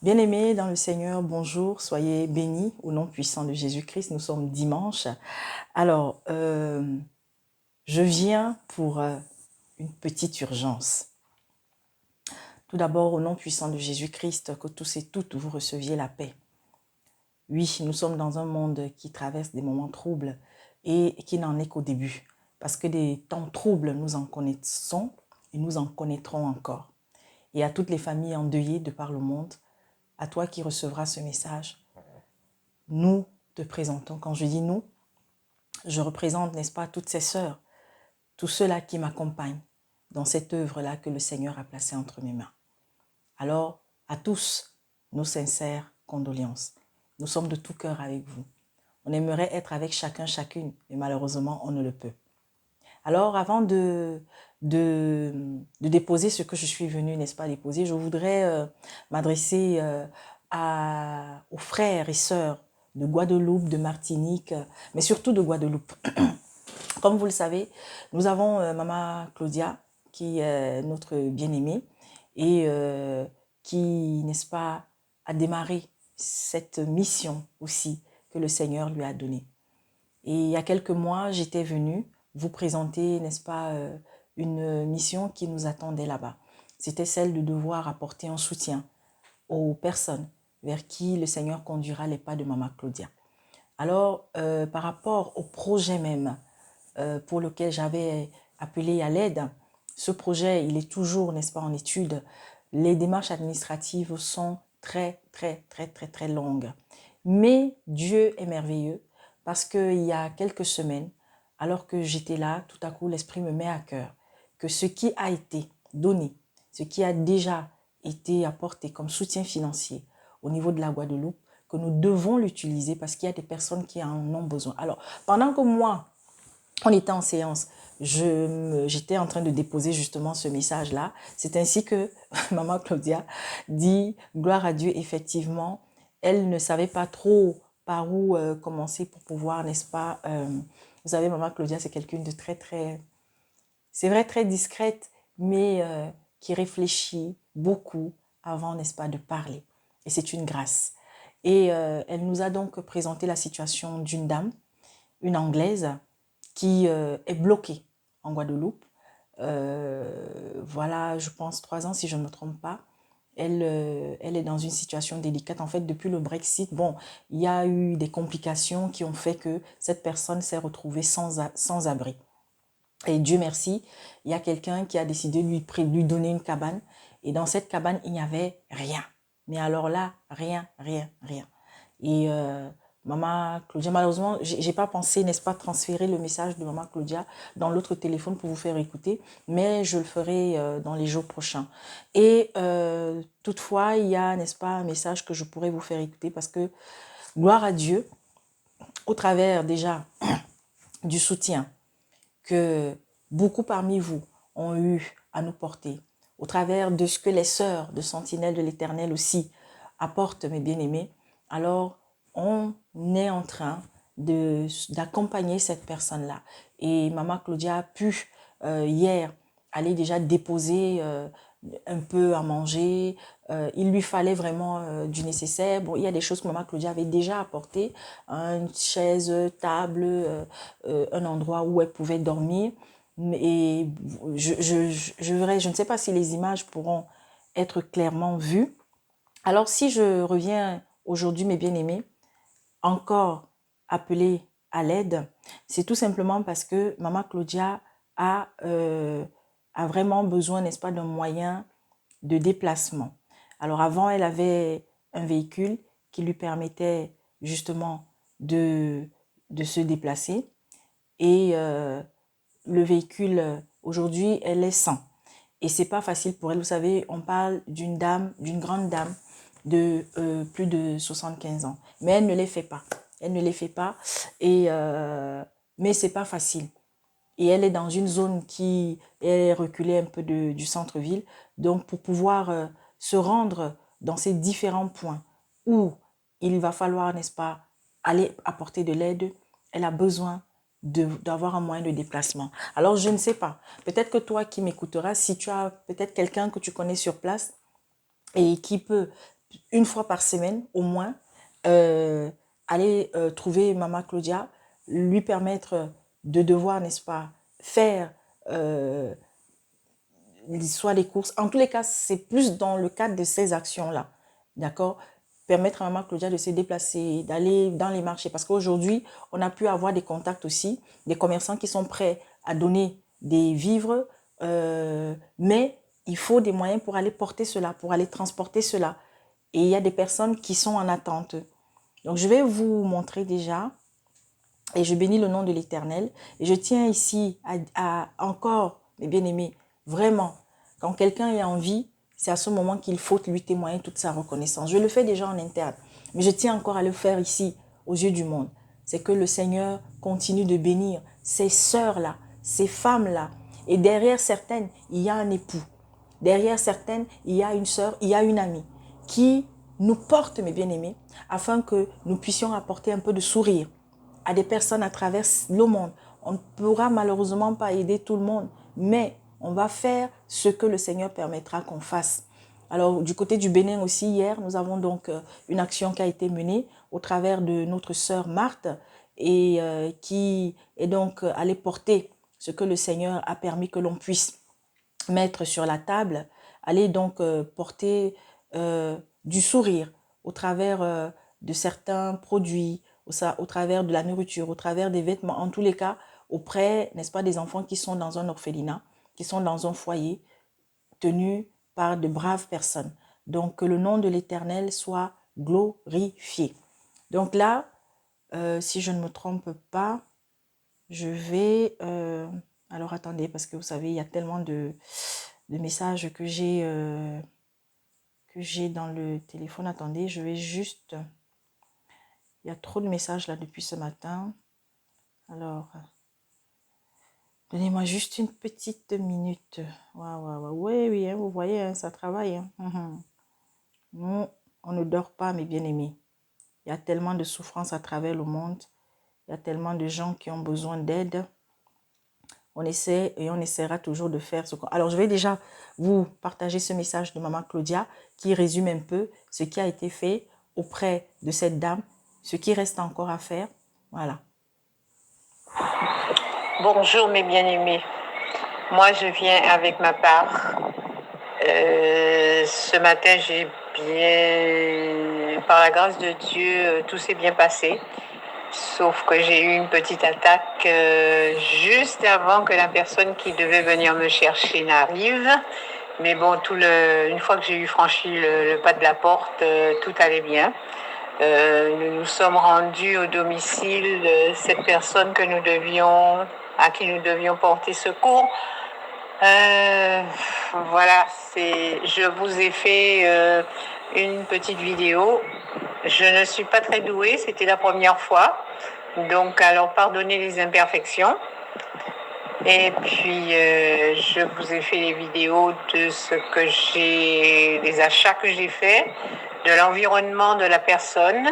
Bien-aimés dans le Seigneur, bonjour, soyez bénis au nom puissant de Jésus-Christ. Nous sommes dimanche. Alors, je viens pour une petite urgence. Tout d'abord, au nom puissant de Jésus-Christ, que tous et toutes vous receviez la paix. Oui, nous sommes dans un monde qui traverse des moments troubles et qui n'en est qu'au début. Parce que des temps troubles, nous en connaissons et nous en connaîtrons encore. Et à toutes les familles endeuillées de par le monde, à toi qui recevras ce message, nous te présentons. Quand je dis nous, je représente, n'est-ce pas, toutes ces sœurs, tous ceux-là qui m'accompagnent dans cette œuvre-là que le Seigneur a placée entre mes mains. Alors, à tous, nos sincères condoléances. Nous sommes de tout cœur avec vous. On aimerait être avec chacun, chacune, mais malheureusement, on ne le peut. Alors, avant de déposer ce que je suis venue, n'est-ce pas, déposer, je voudrais m'adresser aux frères et sœurs de Guadeloupe, de Martinique, mais surtout de Guadeloupe. Comme vous le savez, nous avons Maman Claudia, qui est notre bien-aimée et qui, n'est-ce pas, a démarré cette mission aussi que le Seigneur lui a donnée. Et il y a quelques mois, j'étais venue vous présenter, n'est-ce pas, une mission qui nous attendait là-bas. C'était celle de devoir apporter un soutien aux personnes vers qui le Seigneur conduira les pas de Maman Claudia. Alors, par rapport au projet même pour lequel j'avais appelé à l'aide, ce projet, il est toujours, n'est-ce pas, en étude. Les démarches administratives sont très, très, très, très, très longues. Mais Dieu est merveilleux parce qu'il y a quelques semaines, alors que j'étais là, tout à coup, l'Esprit me met à cœur que ce qui a été donné, ce qui a déjà été apporté comme soutien financier au niveau de la Guadeloupe, que nous devons l'utiliser parce qu'il y a des personnes qui en ont besoin. Alors, pendant que moi, on était en séance, j'étais en train de déposer justement ce message-là. C'est ainsi que Maman Claudia dit, gloire à Dieu, effectivement, elle ne savait pas trop par où commencer pour pouvoir, n'est-ce pas, vous savez, Maman Claudia, c'est quelqu'un de très, très, c'est vrai, très discrète, mais qui réfléchit beaucoup avant, n'est-ce pas, de parler. Et c'est une grâce. Et elle nous a donc présenté la situation d'une dame, une Anglaise, qui est bloquée en Guadeloupe. Voilà, je pense 3 ans si je ne me trompe pas. Elle est dans une situation délicate. En fait, depuis le Brexit, bon, il y a eu des complications qui ont fait que cette personne s'est retrouvée sans abri. Et Dieu merci, il y a quelqu'un qui a décidé de lui donner une cabane. Et dans cette cabane, il n'y avait rien. Mais alors là, rien, rien, rien. Et Maman Claudia, malheureusement, j'ai pas pensé, n'est-ce pas, transférer le message de Maman Claudia dans l'autre téléphone pour vous faire écouter, mais je le ferai dans les jours prochains. Et toutefois, il y a, n'est-ce pas, un message que je pourrais vous faire écouter parce que, gloire à Dieu, au travers déjà du soutien que beaucoup parmi vous ont eu à nous porter, au travers de ce que les sœurs de Sentinelle de l'Éternel aussi apportent, mes bien-aimés, alors on est en train d'accompagner cette personne-là. Et Maman Claudia a pu hier aller déjà déposer un peu à manger. Il lui fallait vraiment du nécessaire. Bon, il y a des choses que Maman Claudia avait déjà apportées, hein, une chaise, table, un endroit où elle pouvait dormir. Et je ne sais pas si les images pourront être clairement vues. Alors, si je reviens aujourd'hui, mes bien-aimés, encore appelé à l'aide, c'est tout simplement parce que Maman Claudia a vraiment besoin, n'est-ce pas, d'un moyen de déplacement. Alors avant, elle avait un véhicule qui lui permettait justement de se déplacer. Et le véhicule, aujourd'hui, elle est sans. Et c'est pas facile pour elle. Vous savez, on parle d'une dame, d'une grande dame de plus de 75 ans. Mais elle ne les fait pas. Elle ne les fait pas. Et, mais c'est pas facile. Et elle est dans une zone qui est reculée un peu du centre-ville. Donc, pour pouvoir se rendre dans ces différents points où il va falloir, n'est-ce pas, aller apporter de l'aide, elle a besoin d'avoir un moyen de déplacement. Alors, je ne sais pas. Peut-être que toi qui m'écouteras, si tu as peut-être quelqu'un que tu connais sur place et qui peut une fois par semaine au moins, aller trouver Maman Claudia, lui permettre de devoir, n'est-ce pas, faire soit les courses. En tous les cas, c'est plus dans le cadre de ces actions-là, d'accord? Permettre à Maman Claudia de se déplacer, d'aller dans les marchés. Parce qu'aujourd'hui, on a pu avoir des contacts aussi, des commerçants qui sont prêts à donner des vivres, mais il faut des moyens pour aller porter cela, pour aller transporter cela. Et il y a des personnes qui sont en attente. Donc, je vais vous montrer déjà, et je bénis le nom de l'Éternel. Et je tiens ici à encore, mes bien-aimés, vraiment, quand quelqu'un est en vie, c'est à ce moment qu'il faut lui témoigner toute sa reconnaissance. Je le fais déjà en interne, mais je tiens encore à le faire ici, aux yeux du monde. C'est que le Seigneur continue de bénir ces sœurs-là, ces femmes-là. Et derrière certaines, il y a un époux. Derrière certaines, il y a une sœur, il y a une amie qui nous porte, mes bien-aimés, afin que nous puissions apporter un peu de sourire à des personnes à travers le monde. On ne pourra malheureusement pas aider tout le monde, mais on va faire ce que le Seigneur permettra qu'on fasse. Alors, du côté du Bénin aussi, hier, nous avons donc une action qui a été menée au travers de notre sœur Marthe et qui est donc allée porter ce que le Seigneur a permis que l'on puisse mettre sur la table, aller donc porter du sourire au travers de certains produits, au travers de la nourriture, au travers des vêtements, en tous les cas, auprès, n'est-ce pas, des enfants qui sont dans un orphelinat, qui sont dans un foyer, tenus par de braves personnes. Donc, que le nom de l'Éternel soit glorifié. Donc là, si je ne me trompe pas, je vais... alors attendez, parce que vous savez, il y a tellement de messages que j'ai dans le téléphone. Attendez, je vais juste... Il y a trop de messages là depuis ce matin. Alors, donnez-moi juste une petite minute. Oui, oui, hein, vous voyez, hein, ça travaille. Hein. Nous, on ne dort pas, mes bien-aimés. Il y a tellement de souffrances à travers le monde. Il y a tellement de gens qui ont besoin d'aide. On essaie et on essaiera toujours de faire ce qu'on... Alors, je vais déjà vous partager ce message de Maman Claudia qui résume un peu ce qui a été fait auprès de cette dame, ce qui reste encore à faire. Voilà. Bonjour mes bien-aimés. Moi, je viens avec ma part. Ce matin, par la grâce de Dieu, tout s'est bien passé. Sauf que j'ai eu une petite attaque juste avant que la personne qui devait venir me chercher n'arrive. Mais bon, une fois que j'ai eu franchi le pas de la porte, tout allait bien. Nous nous sommes rendus au domicile de cette personne à qui nous devions porter secours. Voilà, je vous ai fait une petite vidéo. Je ne suis pas très douée, c'était la première fois. Donc, alors, pardonnez les imperfections. Et puis, je vous ai fait les vidéos des achats que j'ai faits, de l'environnement de la personne,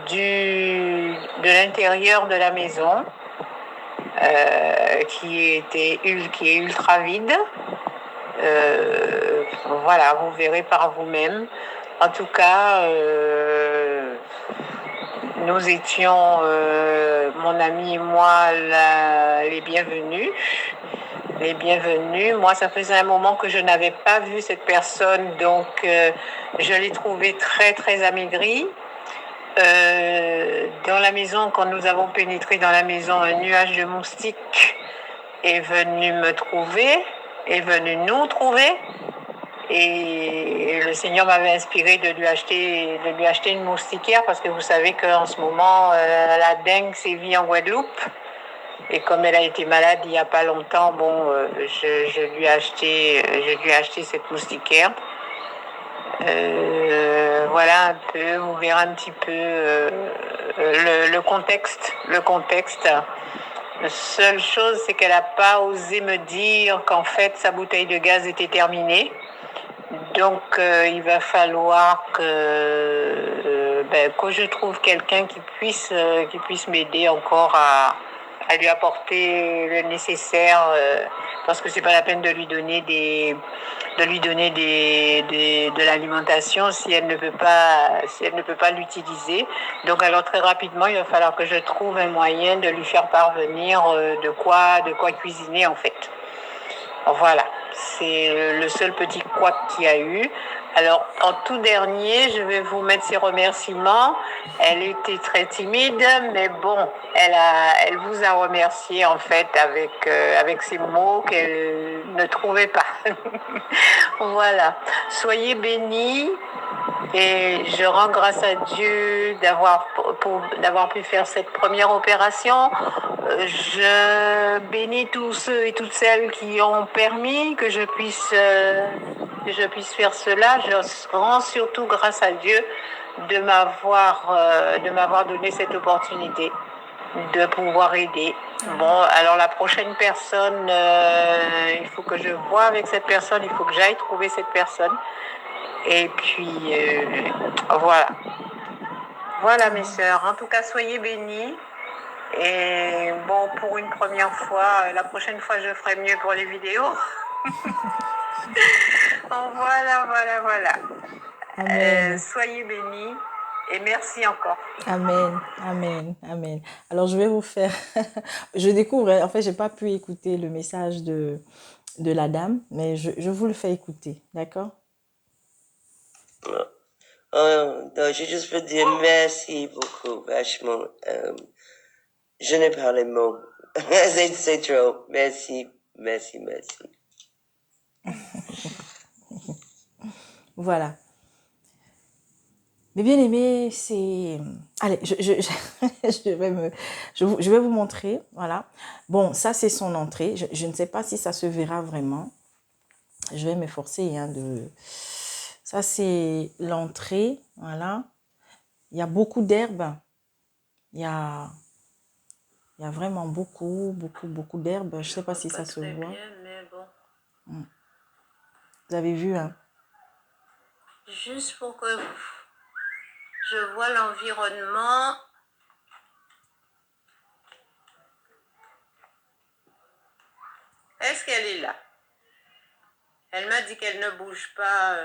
de l'intérieur de la maison, qui est ultra vide. Voilà, vous verrez par vous-même. En tout cas, nous étions, mon ami et moi, les bienvenus. Les bienvenus. Moi, ça faisait un moment que je n'avais pas vu cette personne, donc je l'ai trouvée très, très amaigrie. Dans la maison, quand nous avons pénétré dans la maison, un nuage de moustiques est venu nous trouver. Et le Seigneur m'avait inspiré de lui acheter une moustiquaire parce que vous savez qu'en ce moment, la dengue sévit en Guadeloupe. Et comme elle a été malade il n'y a pas longtemps, bon, je lui ai acheté cette moustiquaire. Voilà un peu, vous verrez un petit peu le contexte. La seule chose, c'est qu'elle n'a pas osé me dire qu'en fait, sa bouteille de gaz était terminée. Donc, il va falloir que je trouve quelqu'un qui puisse m'aider encore à à lui apporter le nécessaire, parce que c'est pas la peine de lui donner de l'alimentation si elle ne peut pas l'utiliser. Donc alors très rapidement, il va falloir que je trouve un moyen de lui faire parvenir de quoi cuisiner en fait. Voilà, c'est le seul petit couac qu'il y a eu. Alors, en tout dernier, je vais vous mettre ses remerciements. Elle était très timide, mais bon, elle vous a remercié en fait avec ces mots qu'elle ne trouvait pas. Voilà. Soyez bénis. Et je rends grâce à Dieu d'avoir pu faire cette première opération. Je bénis tous ceux et toutes celles qui ont permis que je puisse faire cela. Je rends surtout grâce à Dieu de m'avoir donné cette opportunité de pouvoir aider. Bon, alors la prochaine personne, il faut que je voie avec cette personne, il faut que j'aille trouver cette personne. Et puis, voilà. Voilà, mes sœurs. En tout cas, soyez bénis. Et bon, pour une première fois, la prochaine fois, je ferai mieux pour les vidéos. Voilà. Soyez bénis. Et merci encore. Amen. Alors, je vais vous faire... je découvre, en fait, j'ai pas pu écouter le message de la dame, mais je vous le fais écouter, d'accord? Non, j'ai juste veux dire merci beaucoup, vachement. Je n'ai pas les mots. C'est trop. Merci. Voilà. Mais bien aimé, c'est... Allez, je vais vous montrer, voilà. Bon, ça, c'est son entrée. Je ne sais pas si ça se verra vraiment. Je vais m'efforcer de... Ça, c'est l'entrée, voilà. Il y a beaucoup d'herbes. Il y a vraiment beaucoup d'herbes. Je ne sais pas si ça se voit. Bien, mais bon. Vous avez vu, hein? Juste pour que je vois l'environnement. Est-ce qu'elle est là? Elle m'a dit qu'elle ne bouge pas.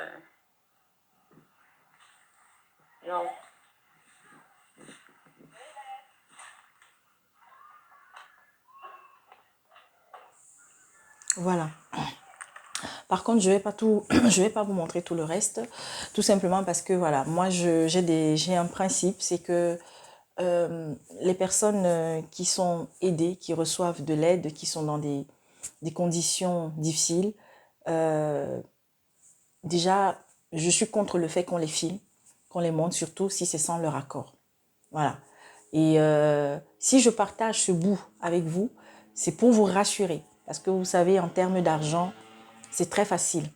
Non. Voilà. Par contre, je vais pas vous montrer tout le reste, tout simplement parce que voilà, moi j'ai un principe, c'est que les personnes qui sont aidées, qui reçoivent de l'aide, qui sont dans des conditions difficiles, déjà, je suis contre le fait qu'on les filme, qu'on les montre, surtout si c'est sans leur accord. Voilà. Et si je partage ce bout avec vous, c'est pour vous rassurer. Parce que vous savez, en termes d'argent, c'est très facile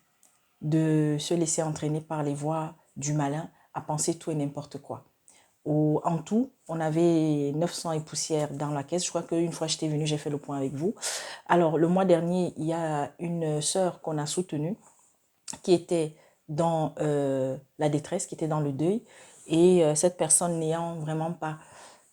de se laisser entraîner par les voies du malin à penser tout et n'importe quoi. En tout, on avait 900 et poussières dans la caisse. Je crois qu'une fois j'étais venue, j'ai fait le point avec vous. Alors, le mois dernier, il y a une sœur qu'on a soutenue qui était dans la détresse, qui était dans le deuil. Et cette personne n'ayant vraiment pas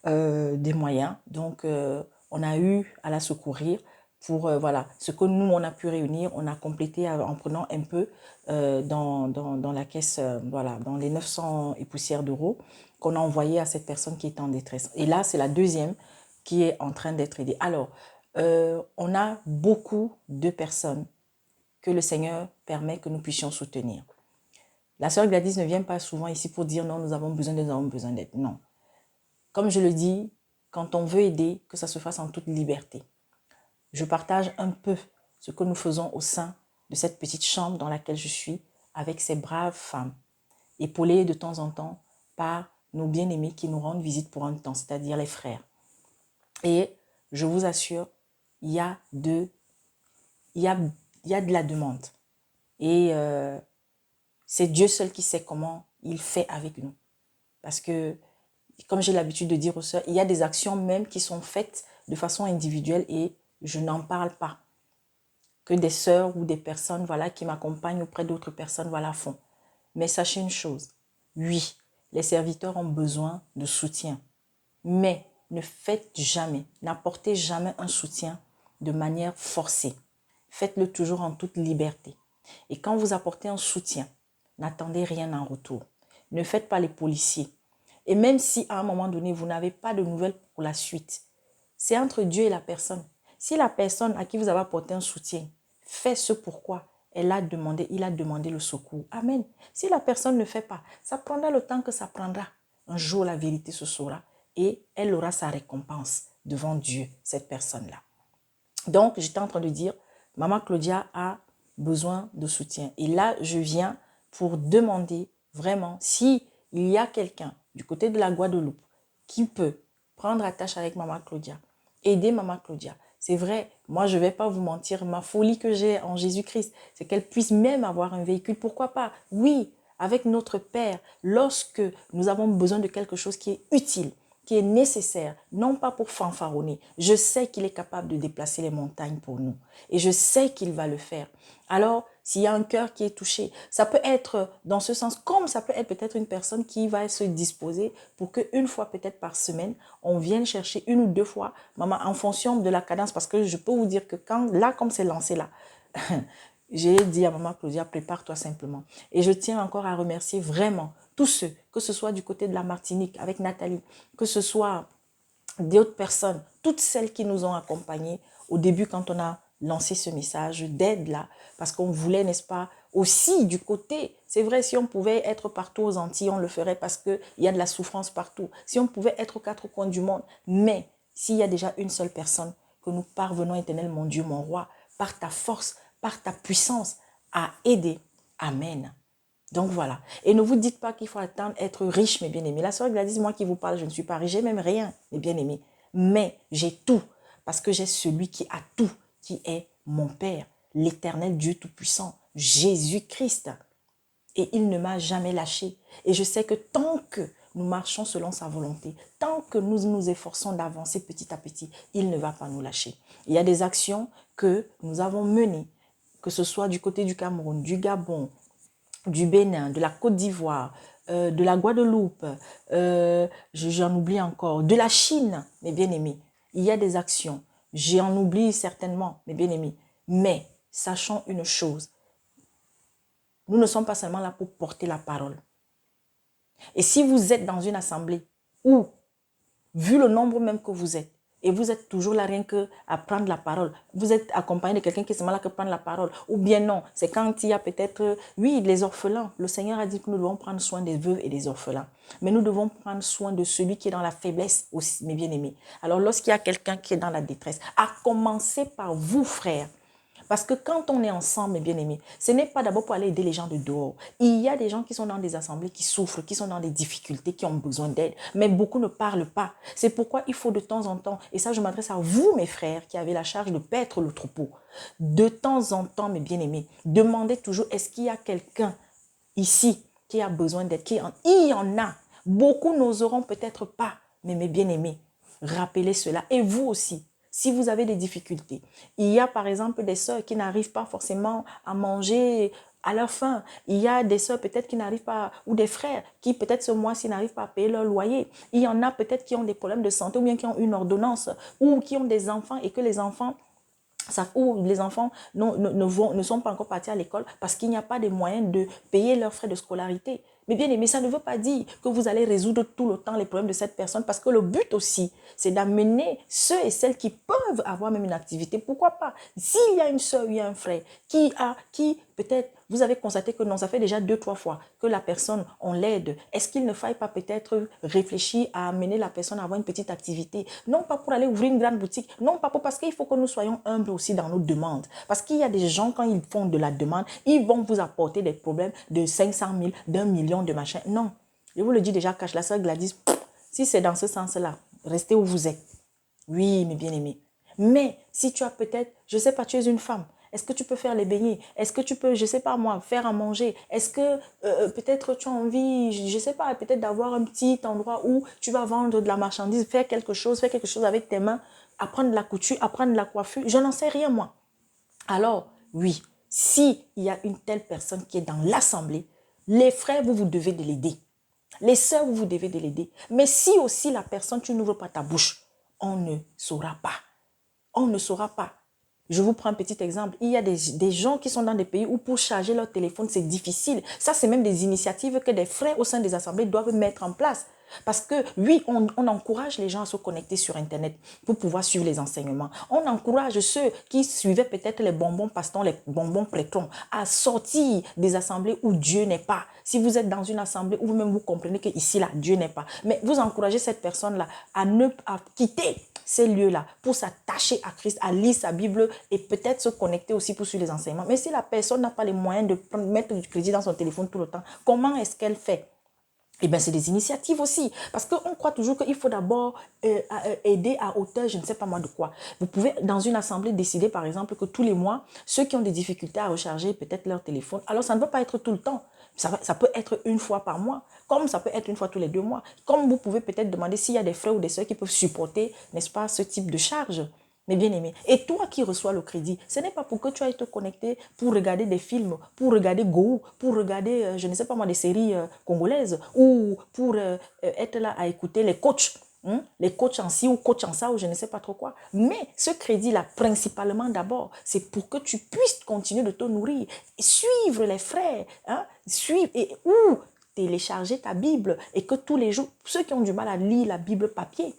des moyens, donc on a eu à la secourir pour, voilà, ce que nous, on a pu réunir, on a complété en prenant un peu dans la caisse, voilà, dans les 900 et poussières d'euros qu'on a envoyé à cette personne qui est en détresse. Et là, c'est la deuxième qui est en train d'être aidée. Alors, on a beaucoup de personnes que le Seigneur permet que nous puissions soutenir. La sœur Gladys ne vient pas souvent ici pour dire non, nous avons besoin d'aide. Non. Comme je le dis, quand on veut aider, que ça se fasse en toute liberté. Je partage un peu ce que nous faisons au sein de cette petite chambre dans laquelle je suis avec ces braves femmes, épaulées de temps en temps par nos bien-aimés qui nous rendent visite pour un temps, c'est-à-dire les frères. Et je vous assure, il y a de la demande. Et c'est Dieu seul qui sait comment il fait avec nous. Parce que, comme j'ai l'habitude de dire aux sœurs, il y a des actions même qui sont faites de façon individuelle et je n'en parle pas. Que des sœurs ou des personnes, voilà, qui m'accompagnent auprès d'autres personnes, voilà, font. Mais sachez une chose, oui, les serviteurs ont besoin de soutien. Mais ne faites jamais, n'apportez jamais un soutien de manière forcée. Faites-le toujours en toute liberté. Et quand vous apportez un soutien, n'attendez rien en retour. Ne faites pas les policiers. Et même si à un moment donné, vous n'avez pas de nouvelles pour la suite, c'est entre Dieu et la personne. Si la personne à qui vous avez apporté un soutien fait ce pourquoi il a demandé le secours. Amen. Si la personne ne fait pas, ça prendra le temps que ça prendra. Un jour, la vérité se saura et elle aura sa récompense devant Dieu, cette personne-là. Donc, j'étais en train de dire, Maman Claudia a besoin de soutien. Et là, je viens pour demander vraiment si il y a quelqu'un du côté de la Guadeloupe qui peut prendre attache avec Maman Claudia, aider Maman Claudia. C'est vrai, moi je ne vais pas vous mentir, ma folie que j'ai en Jésus-Christ, c'est qu'elle puisse même avoir un véhicule. Pourquoi pas? Oui, avec notre Père, lorsque nous avons besoin de quelque chose qui est utile, qui est nécessaire, non pas pour fanfaronner. Je sais qu'il est capable de déplacer les montagnes pour nous. Et je sais qu'il va le faire. Alors, s'il y a un cœur qui est touché, ça peut être dans ce sens, comme ça peut être peut-être une personne qui va se disposer pour qu'une fois peut-être par semaine, on vienne chercher une ou deux fois, maman, en fonction de la cadence, parce que je peux vous dire que quand, là, comme c'est lancé là, j'ai dit à Maman Claudia, prépare-toi simplement. Et je tiens encore à remercier vraiment tous ceux, que ce soit du côté de la Martinique avec Nathalie, que ce soit d'autres personnes, toutes celles qui nous ont accompagnés au début quand on a lancé ce message d'aide là, parce qu'on voulait, n'est-ce pas, aussi du côté, c'est vrai, si on pouvait être partout aux Antilles, on le ferait parce qu'il y a de la souffrance partout. Si on pouvait être aux quatre coins du monde, mais s'il y a déjà une seule personne que nous parvenons, éternel mon Dieu, mon roi, par ta force, par ta puissance, à aider. Amen. Donc voilà. Et ne vous dites pas qu'il faut attendre être riche, mes bien-aimés. La sœur Gladys, moi qui vous parle, je ne suis pas riche, j'ai même rien, mes bien-aimés. Mais j'ai tout, parce que j'ai celui qui a tout, qui est mon Père, l'éternel Dieu Tout-Puissant, Jésus-Christ. Et il ne m'a jamais lâché. Et je sais que tant que nous marchons selon sa volonté, tant que nous nous efforçons d'avancer petit à petit, il ne va pas nous lâcher. Il y a des actions que nous avons menées, que ce soit du côté du Cameroun, du Gabon, du Bénin, de la Côte d'Ivoire, de la Guadeloupe, j'en oublie encore, de la Chine, mes bien-aimés. Il y a des actions, j'en oublie certainement, mes bien-aimés. Mais sachons une chose, nous ne sommes pas seulement là pour porter la parole. Et si vous êtes dans une assemblée où, vu le nombre même que vous êtes, et vous êtes toujours là rien que à prendre la parole, vous êtes accompagné de quelqu'un qui est seulement là que prendre la parole, ou bien non, c'est quand il y a peut-être, oui, les orphelins. Le Seigneur a dit que nous devons prendre soin des veuves et des orphelins. Mais nous devons prendre soin de celui qui est dans la faiblesse aussi, mes bien-aimés. Alors lorsqu'il y a quelqu'un qui est dans la détresse, à commencer par vous, frères. Parce que quand on est ensemble, mes bien-aimés, ce n'est pas d'abord pour aller aider les gens de dehors. Il y a des gens qui sont dans des assemblées, qui souffrent, qui sont dans des difficultés, qui ont besoin d'aide. Mais beaucoup ne parlent pas. C'est pourquoi il faut de temps en temps, et ça je m'adresse à vous, mes frères, qui avez la charge de paître le troupeau. De temps en temps, mes bien-aimés, demandez toujours, est-ce qu'il y a quelqu'un ici qui a besoin d'aide? Il y en a. Beaucoup n'oseront peut-être pas, mais mes bien-aimés, rappelez cela. Et vous aussi. Si vous avez des difficultés, il y a par exemple des sœurs qui n'arrivent pas forcément à manger à leur faim. Il y a des sœurs peut-être qui n'arrivent pas, ou des frères qui peut-être ce mois-ci n'arrivent pas à payer leur loyer. Il y en a peut-être qui ont des problèmes de santé ou bien qui ont une ordonnance ou qui ont des enfants et que les enfants ne sont pas encore partis à l'école parce qu'il n'y a pas de moyens de payer leurs frais de scolarité. Mais bien aimé, ça ne veut pas dire que vous allez résoudre tout le temps les problèmes de cette personne parce que le but aussi, c'est d'amener ceux et celles qui peuvent avoir même une activité. Pourquoi pas? S'il y a une soeur ou il y a un frère qui peut-être, vous avez constaté que non, ça fait déjà 2-3 fois que la personne, on l'aide. Est-ce qu'il ne faille pas peut-être réfléchir à amener la personne à avoir une petite activité? Non pas pour aller ouvrir une grande boutique, non pas parce qu'il faut que nous soyons humbles aussi dans nos demandes. Parce qu'il y a des gens, quand ils font de la demande, ils vont vous apporter des problèmes de 500 000, d'1 million de machin. Non, je vous le dis déjà, cache la sœur Gladys, si c'est dans ce sens-là, restez où vous êtes. Oui, mes bien-aimés. Mais si tu as peut-être, je ne sais pas, tu es une femme, est-ce que tu peux faire les beignets? Est-ce que tu peux, je ne sais pas moi, faire à manger? Est-ce que peut-être tu as envie, je ne sais pas, peut-être d'avoir un petit endroit où tu vas vendre de la marchandise, faire quelque chose avec tes mains, apprendre la couture, apprendre la coiffure, je n'en sais rien moi. Alors, oui, si il y a une telle personne qui est dans l'assemblée, les frères, vous devez de l'aider. Les sœurs, vous devez de l'aider. Mais si aussi la personne, tu n'ouvres pas ta bouche, on ne saura pas. On ne saura pas. Je vous prends un petit exemple. Il y a des gens qui sont dans des pays où pour charger leur téléphone, c'est difficile. Ça, c'est même des initiatives que des frères au sein des assemblées doivent mettre en place. Parce que oui, on encourage les gens à se connecter sur Internet pour pouvoir suivre les enseignements. On encourage ceux qui suivaient peut-être les bonbons pastons, les bonbons prêtrons à sortir des assemblées où Dieu n'est pas. Si vous êtes dans une assemblée où vous-même vous comprenez qu'ici, là, Dieu n'est pas. Mais vous encouragez cette personne-là à quitter ces lieux-là pour s'attacher à Christ, à lire sa Bible et peut-être se connecter aussi pour suivre les enseignements. Mais si la personne n'a pas les moyens de mettre du crédit dans son téléphone tout le temps, comment est-ce qu'elle fait? Eh bien, c'est des initiatives aussi. Parce qu'on croit toujours qu'il faut d'abord aider à hauteur, je ne sais pas moi de quoi. Vous pouvez, dans une assemblée, décider, par exemple, que tous les mois, ceux qui ont des difficultés à recharger peut-être leur téléphone, alors ça ne va pas être tout le temps. Ça peut être une fois par mois, comme ça peut être une fois tous les 2 mois. Comme vous pouvez peut-être demander s'il y a des frères ou des sœurs qui peuvent supporter, n'est-ce pas, ce type de charge. Mais bien aimé. Et toi qui reçois le crédit, ce n'est pas pour que tu ailles te connecter pour regarder des films, pour regarder Go, pour regarder, je ne sais pas moi, des séries congolaises, ou pour être là à écouter les coachs. Les coachs en ci ou coachs en ça ou je ne sais pas trop quoi. Mais ce crédit-là, principalement d'abord, c'est pour que tu puisses continuer de te nourrir, suivre les frères, suivre ou télécharger ta Bible et que tous les jours, ceux qui ont du mal à lire la Bible papier.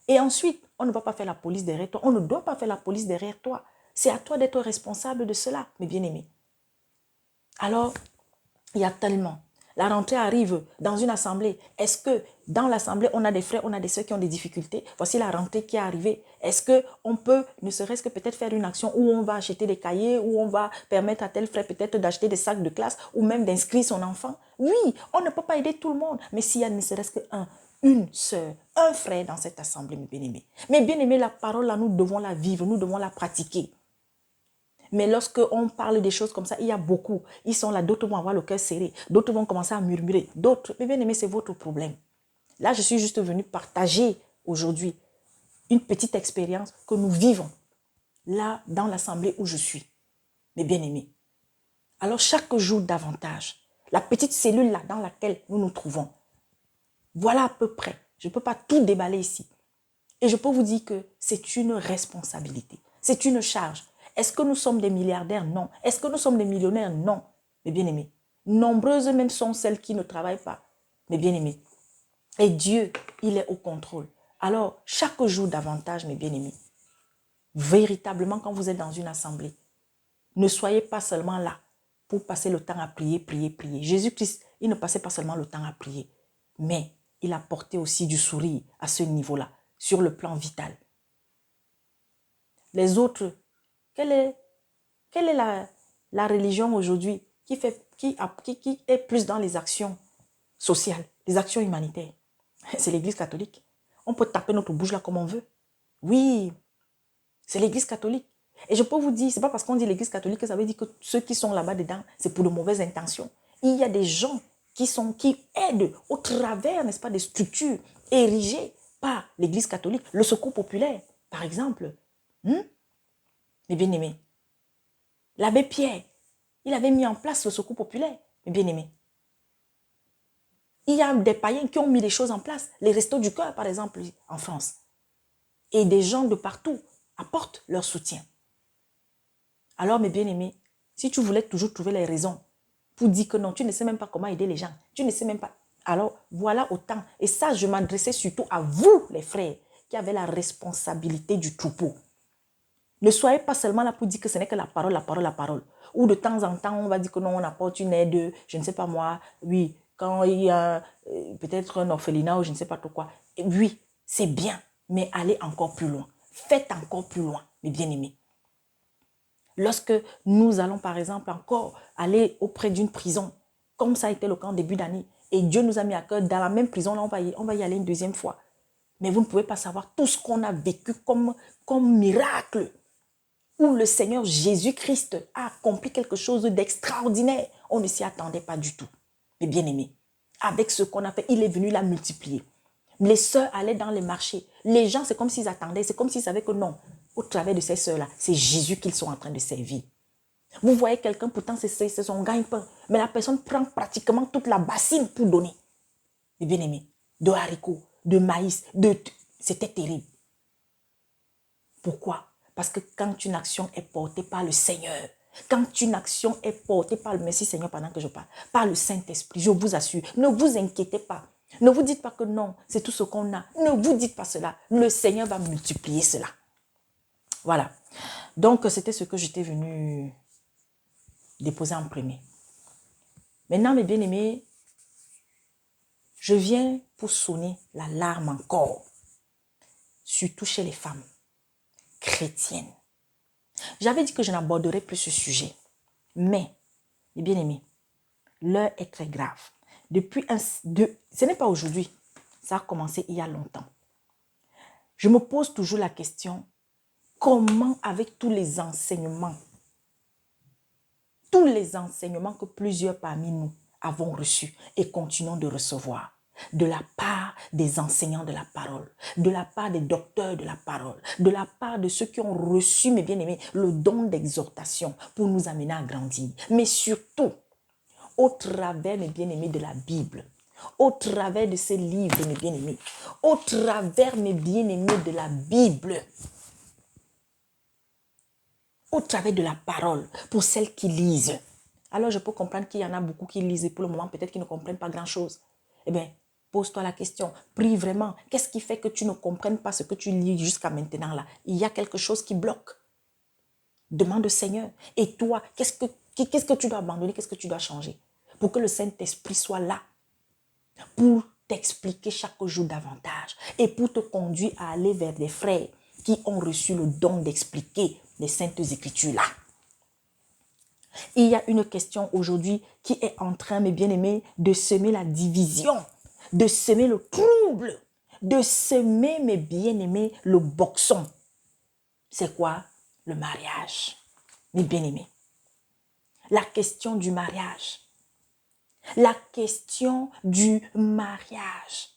Et ensuite, on ne va pas faire la police derrière toi. On ne doit pas faire la police derrière toi. C'est à toi d'être responsable de cela, mes bien-aimés. Alors, il y a tellement. La rentrée arrive dans une assemblée. Est-ce que dans l'assemblée, on a des frères, on a des sœurs qui ont des difficultés? Voici la rentrée qui est arrivée. Est-ce qu'on peut, ne serait-ce que peut-être faire une action où on va acheter des cahiers, où on va permettre à tel frère peut-être d'acheter des sacs de classe ou même d'inscrire son enfant? Oui, on ne peut pas aider tout le monde. Mais s'il y a ne serait-ce une sœur, un frère dans cette assemblée, mes bien-aimés. Mais bien-aimés, la parole là, nous devons la vivre, nous devons la pratiquer. Mais lorsque on parle des choses comme ça, il y a beaucoup. Ils sont là, d'autres vont avoir le cœur serré, d'autres vont commencer à murmurer, d'autres, mais bien aimé, c'est votre problème. Là, je suis juste venue partager aujourd'hui une petite expérience que nous vivons là dans l'assemblée où je suis. Mais bien aimé. Alors chaque jour davantage, la petite cellule là dans laquelle nous nous trouvons, voilà à peu près. Je ne peux pas tout déballer ici. Et je peux vous dire que c'est une responsabilité. C'est une charge. Est-ce que nous sommes des milliardaires? Non. Est-ce que nous sommes des millionnaires? Non. Mais bien aimés, nombreuses même sont celles qui ne travaillent pas. Mais bien aimés. Et Dieu, il est au contrôle. Alors, chaque jour davantage, mes bien aimés, véritablement quand vous êtes dans une assemblée, ne soyez pas seulement là pour passer le temps à prier, prier, prier. Jésus-Christ, il ne passait pas seulement le temps à prier, mais il apportait aussi du sourire à ce niveau-là, sur le plan vital. Les autres, quelle est la religion aujourd'hui qui est plus dans les actions sociales, les actions humanitaires? C'est l'Église catholique. On peut taper notre bouche là comme on veut. Oui, c'est l'Église catholique. Et je peux vous dire, c'est pas parce qu'on dit l'Église catholique que ça veut dire que ceux qui sont là-bas dedans, c'est pour de mauvaises intentions. Il y a des gens qui aident au travers, n'est-ce pas, des structures érigées par l'Église catholique, le Secours populaire, par exemple. Mes bien-aimés, l'abbé Pierre, il avait mis en place le Secours populaire, mes bien-aimés. Il y a des païens qui ont mis des choses en place, les restos du cœur, par exemple, en France. Et des gens de partout apportent leur soutien. Alors, mes bien-aimés, si tu voulais toujours trouver les raisons pour dire que non, tu ne sais même pas comment aider les gens, tu ne sais même pas, alors voilà autant. Et ça, je m'adressais surtout à vous, les frères, qui avez la responsabilité du troupeau. Ne soyez pas seulement là pour dire que ce n'est que la parole, la parole, la parole. Ou de temps en temps, on va dire que non, on apporte une aide, je ne sais pas moi, oui, quand il y a peut-être un orphelinat ou je ne sais pas trop quoi. Et oui, c'est bien, mais allez encore plus loin. Faites encore plus loin, mes bien-aimés. Lorsque nous allons, par exemple, encore aller auprès d'une prison, comme ça a été le cas en début d'année, et Dieu nous a mis à cœur, dans la même prison, là, on va y aller une deuxième fois. Mais vous ne pouvez pas savoir tout ce qu'on a vécu comme miracle, où le Seigneur Jésus-Christ a accompli quelque chose d'extraordinaire. On ne s'y attendait pas du tout. Mais bien aimé, avec ce qu'on a fait, il est venu la multiplier. Les sœurs allaient dans les marchés. Les gens, c'est comme s'ils attendaient, c'est comme s'ils savaient que non, au travers de ces sœurs-là, c'est Jésus qu'ils sont en train de servir. Vous voyez quelqu'un, pourtant c'est son gagne-pain, mais la personne prend pratiquement toute la bassine pour donner. Mais bien aimé, de haricots, de maïs, c'était terrible. Pourquoi? Parce que quand une action est portée par le Seigneur, quand une action est portée par le Messie Seigneur pendant que je parle, par le Saint-Esprit, je vous assure, ne vous inquiétez pas. Ne vous dites pas que non, c'est tout ce qu'on a. Ne vous dites pas cela. Le Seigneur va multiplier cela. Voilà. Donc, c'était ce que j'étais venu déposer en premier. Maintenant, mes bien-aimés, je viens pour sonner l'alarme encore, surtout chez les femmes chrétiennes. J'avais dit que je n'aborderais plus ce sujet, mais, mes bien-aimés, l'heure est très grave. Ce n'est pas aujourd'hui, ça a commencé il y a longtemps. Je me pose toujours la question, comment avec tous les enseignements que plusieurs parmi nous avons reçus et continuons de recevoir, de la part des enseignants de la parole, de la part des docteurs de la parole, de la part de ceux qui ont reçu, mes bien-aimés, le don d'exhortation pour nous amener à grandir. Mais surtout, au travers, mes bien-aimés, de la Bible, au travers de ces livres, mes bien-aimés, au travers, mes bien-aimés, de la Bible, au travers de la parole, pour celles qui lisent. Alors, je peux comprendre qu'il y en a beaucoup qui lisent et pour le moment, peut-être qu'ils ne comprennent pas grand-chose. Eh bien, pose-toi la question, prie vraiment. Qu'est-ce qui fait que tu ne comprennes pas ce que tu lis jusqu'à maintenant là? Il y a quelque chose qui bloque. Demande au Seigneur. Et toi, qu'est-ce que tu dois abandonner? Qu'est-ce que tu dois changer? Pour que le Saint-Esprit soit là, pour t'expliquer chaque jour davantage et pour te conduire à aller vers des frères qui ont reçu le don d'expliquer les Saintes Écritures là. Il y a une question aujourd'hui qui est en train, mes bien-aimés, de semer la division, de semer le trouble, de semer, mes bien-aimés, le boxon. C'est quoi? Le mariage, mes bien-aimés. La question du mariage. La question du mariage.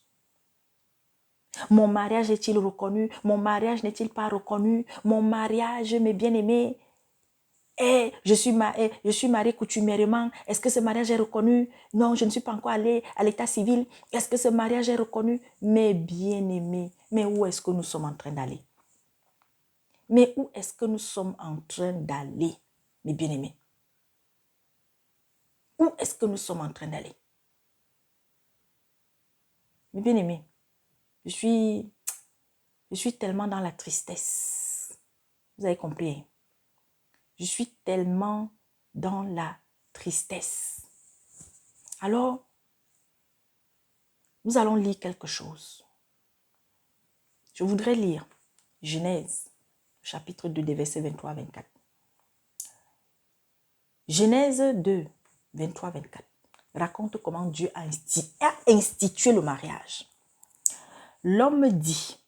Mon mariage est-il reconnu? Mon mariage n'est-il pas reconnu? Mon mariage, mes bien-aimés, je suis mariée coutumièrement. Est-ce que ce mariage est reconnu? Non, je ne suis pas encore allée à l'état civil. Est-ce que ce mariage est reconnu? Mes bien-aimés, mais où est-ce que nous sommes en train d'aller? Mais où est-ce que nous sommes en train d'aller, mes bien-aimés? Où est-ce que nous sommes en train d'aller? Mes bien-aimés, je suis tellement dans la tristesse. Vous avez compris? Je suis tellement dans la tristesse. Alors, nous allons lire quelque chose. Je voudrais lire Genèse, chapitre 2, des versets 23 à 24. Genèse 2, 23 à 24 raconte comment Dieu a institué le mariage. L'homme dit,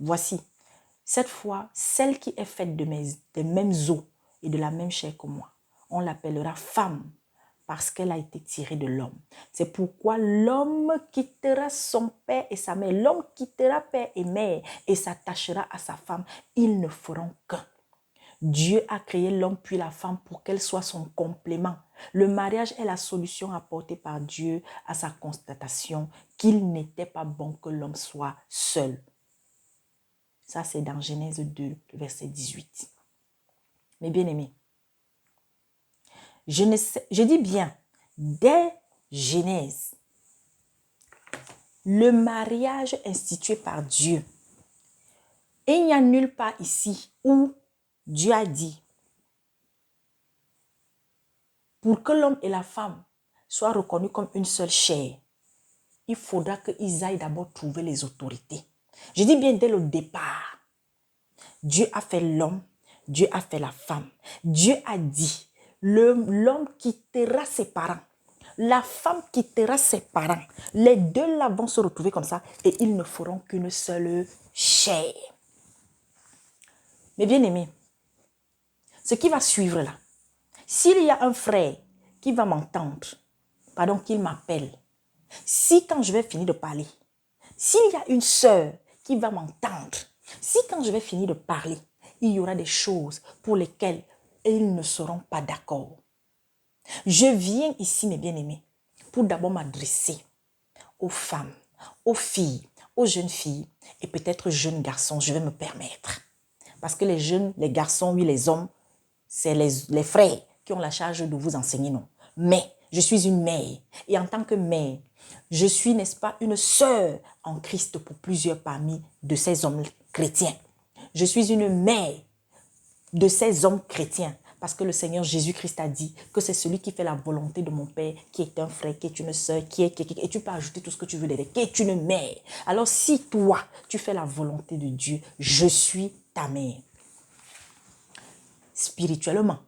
voici, cette fois, celle qui est faite des mêmes os et de la même chair que moi, on l'appellera femme parce qu'elle a été tirée de l'homme. C'est pourquoi l'homme quittera son père et sa mère. L'homme quittera père et mère et s'attachera à sa femme. Ils ne feront qu'un. Dieu a créé l'homme puis la femme pour qu'elle soit son complément. Le mariage est la solution apportée par Dieu à sa constatation qu'il n'était pas bon que l'homme soit seul. Ça, c'est dans Genèse 2, verset 18. Mes bien-aimés, je dis bien, dès Genèse, le mariage institué par Dieu. Et il n'y a nulle part ici où Dieu a dit, pour que l'homme et la femme soient reconnus comme une seule chair, il faudra qu'ils aillent d'abord trouver les autorités. Je dis bien dès le départ, Dieu a fait l'homme, Dieu a fait la femme. Dieu a dit, l'homme quittera ses parents, la femme quittera ses parents. Les deux là vont se retrouver comme ça et ils ne feront qu'une seule chair. Mais bien aimés, ce qui va suivre là, s'il y a un frère qui va m'entendre, qu'il m'appelle, si quand je vais finir de parler, s'il y a une sœur qui va m'entendre, si quand je vais finir de parler, il y aura des choses pour lesquelles ils ne seront pas d'accord. Je viens ici, mes bien-aimés, pour d'abord m'adresser aux femmes, aux filles, aux jeunes filles et peut-être jeunes garçons, je vais me permettre. Parce que les jeunes, les garçons, oui, les hommes, c'est les frères qui ont la charge de vous enseigner, non. Mais je suis une mère et en tant que mère, je suis, n'est-ce pas, une sœur en Christ pour plusieurs parmi de ces hommes chrétiens. Je suis une mère de ces hommes chrétiens. Parce que le Seigneur Jésus-Christ a dit que c'est celui qui fait la volonté de mon Père, qui est un frère, qui est une sœur, et tu peux ajouter tout ce que tu veux derrière, qui est une mère. Alors si toi, tu fais la volonté de Dieu, je suis ta mère. Spirituellement,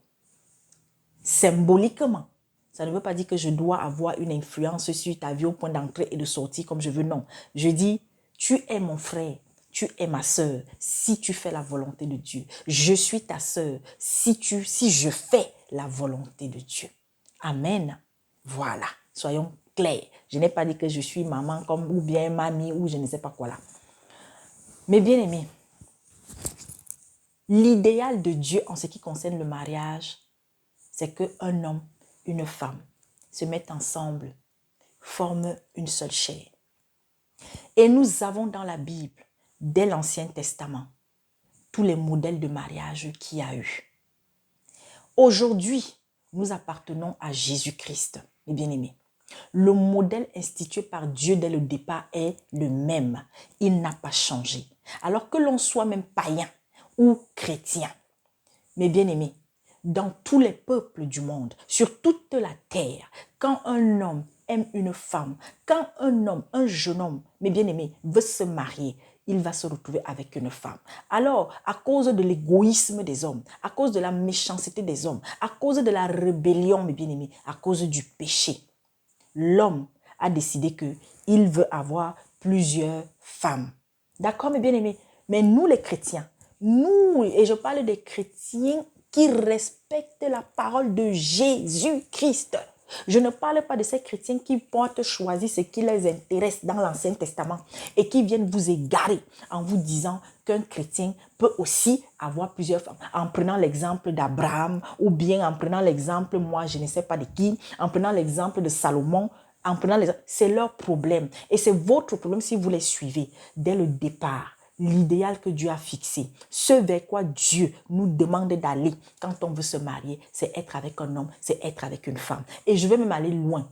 symboliquement, ça ne veut pas dire que je dois avoir une influence sur ta vie au point d'entrer et de sortir comme je veux, non. Je dis, tu es mon frère. Tu es ma sœur si tu fais la volonté de Dieu. Je suis ta sœur si je fais la volonté de Dieu. Amen. Voilà, soyons clairs. Je n'ai pas dit que je suis maman comme ou bien mamie ou je ne sais pas quoi là. Mais bien aimés, l'idéal de Dieu en ce qui concerne le mariage, c'est qu'un homme, une femme se mettent ensemble, forment une seule chair. Et nous avons dans la Bible, dès l'Ancien Testament, tous les modèles de mariage qu'il y a eu. Aujourd'hui, nous appartenons à Jésus-Christ, mes bien-aimés. Le modèle institué par Dieu dès le départ est le même. Il n'a pas changé. Alors que l'on soit même païen ou chrétien, mes bien-aimés, dans tous les peuples du monde, sur toute la terre, quand un homme aime une femme, quand un homme, un jeune homme, mes bien-aimés, veut se marier, il va se retrouver avec une femme. Alors, à cause de l'égoïsme des hommes, à cause de la méchanceté des hommes, à cause de la rébellion, mes bien-aimés, à cause du péché, l'homme a décidé qu'il veut avoir plusieurs femmes. D'accord, mes bien-aimés? Mais nous, les chrétiens, nous, et je parle des chrétiens qui respectent la parole de Jésus-Christ. Je ne parle pas de ces chrétiens qui portent choisir ce qui les intéresse dans l'Ancien Testament et qui viennent vous égarer en vous disant qu'un chrétien peut aussi avoir plusieurs femmes. En prenant l'exemple d'Abraham ou bien en prenant l'exemple, moi je ne sais pas de qui, en prenant l'exemple de Salomon, en prenant l'exemple, c'est leur problème. Et c'est votre problème si vous les suivez dès le départ. L'idéal que Dieu a fixé, ce vers quoi Dieu nous demande d'aller quand on veut se marier, c'est être avec un homme, c'est être avec une femme. Et je vais même aller loin.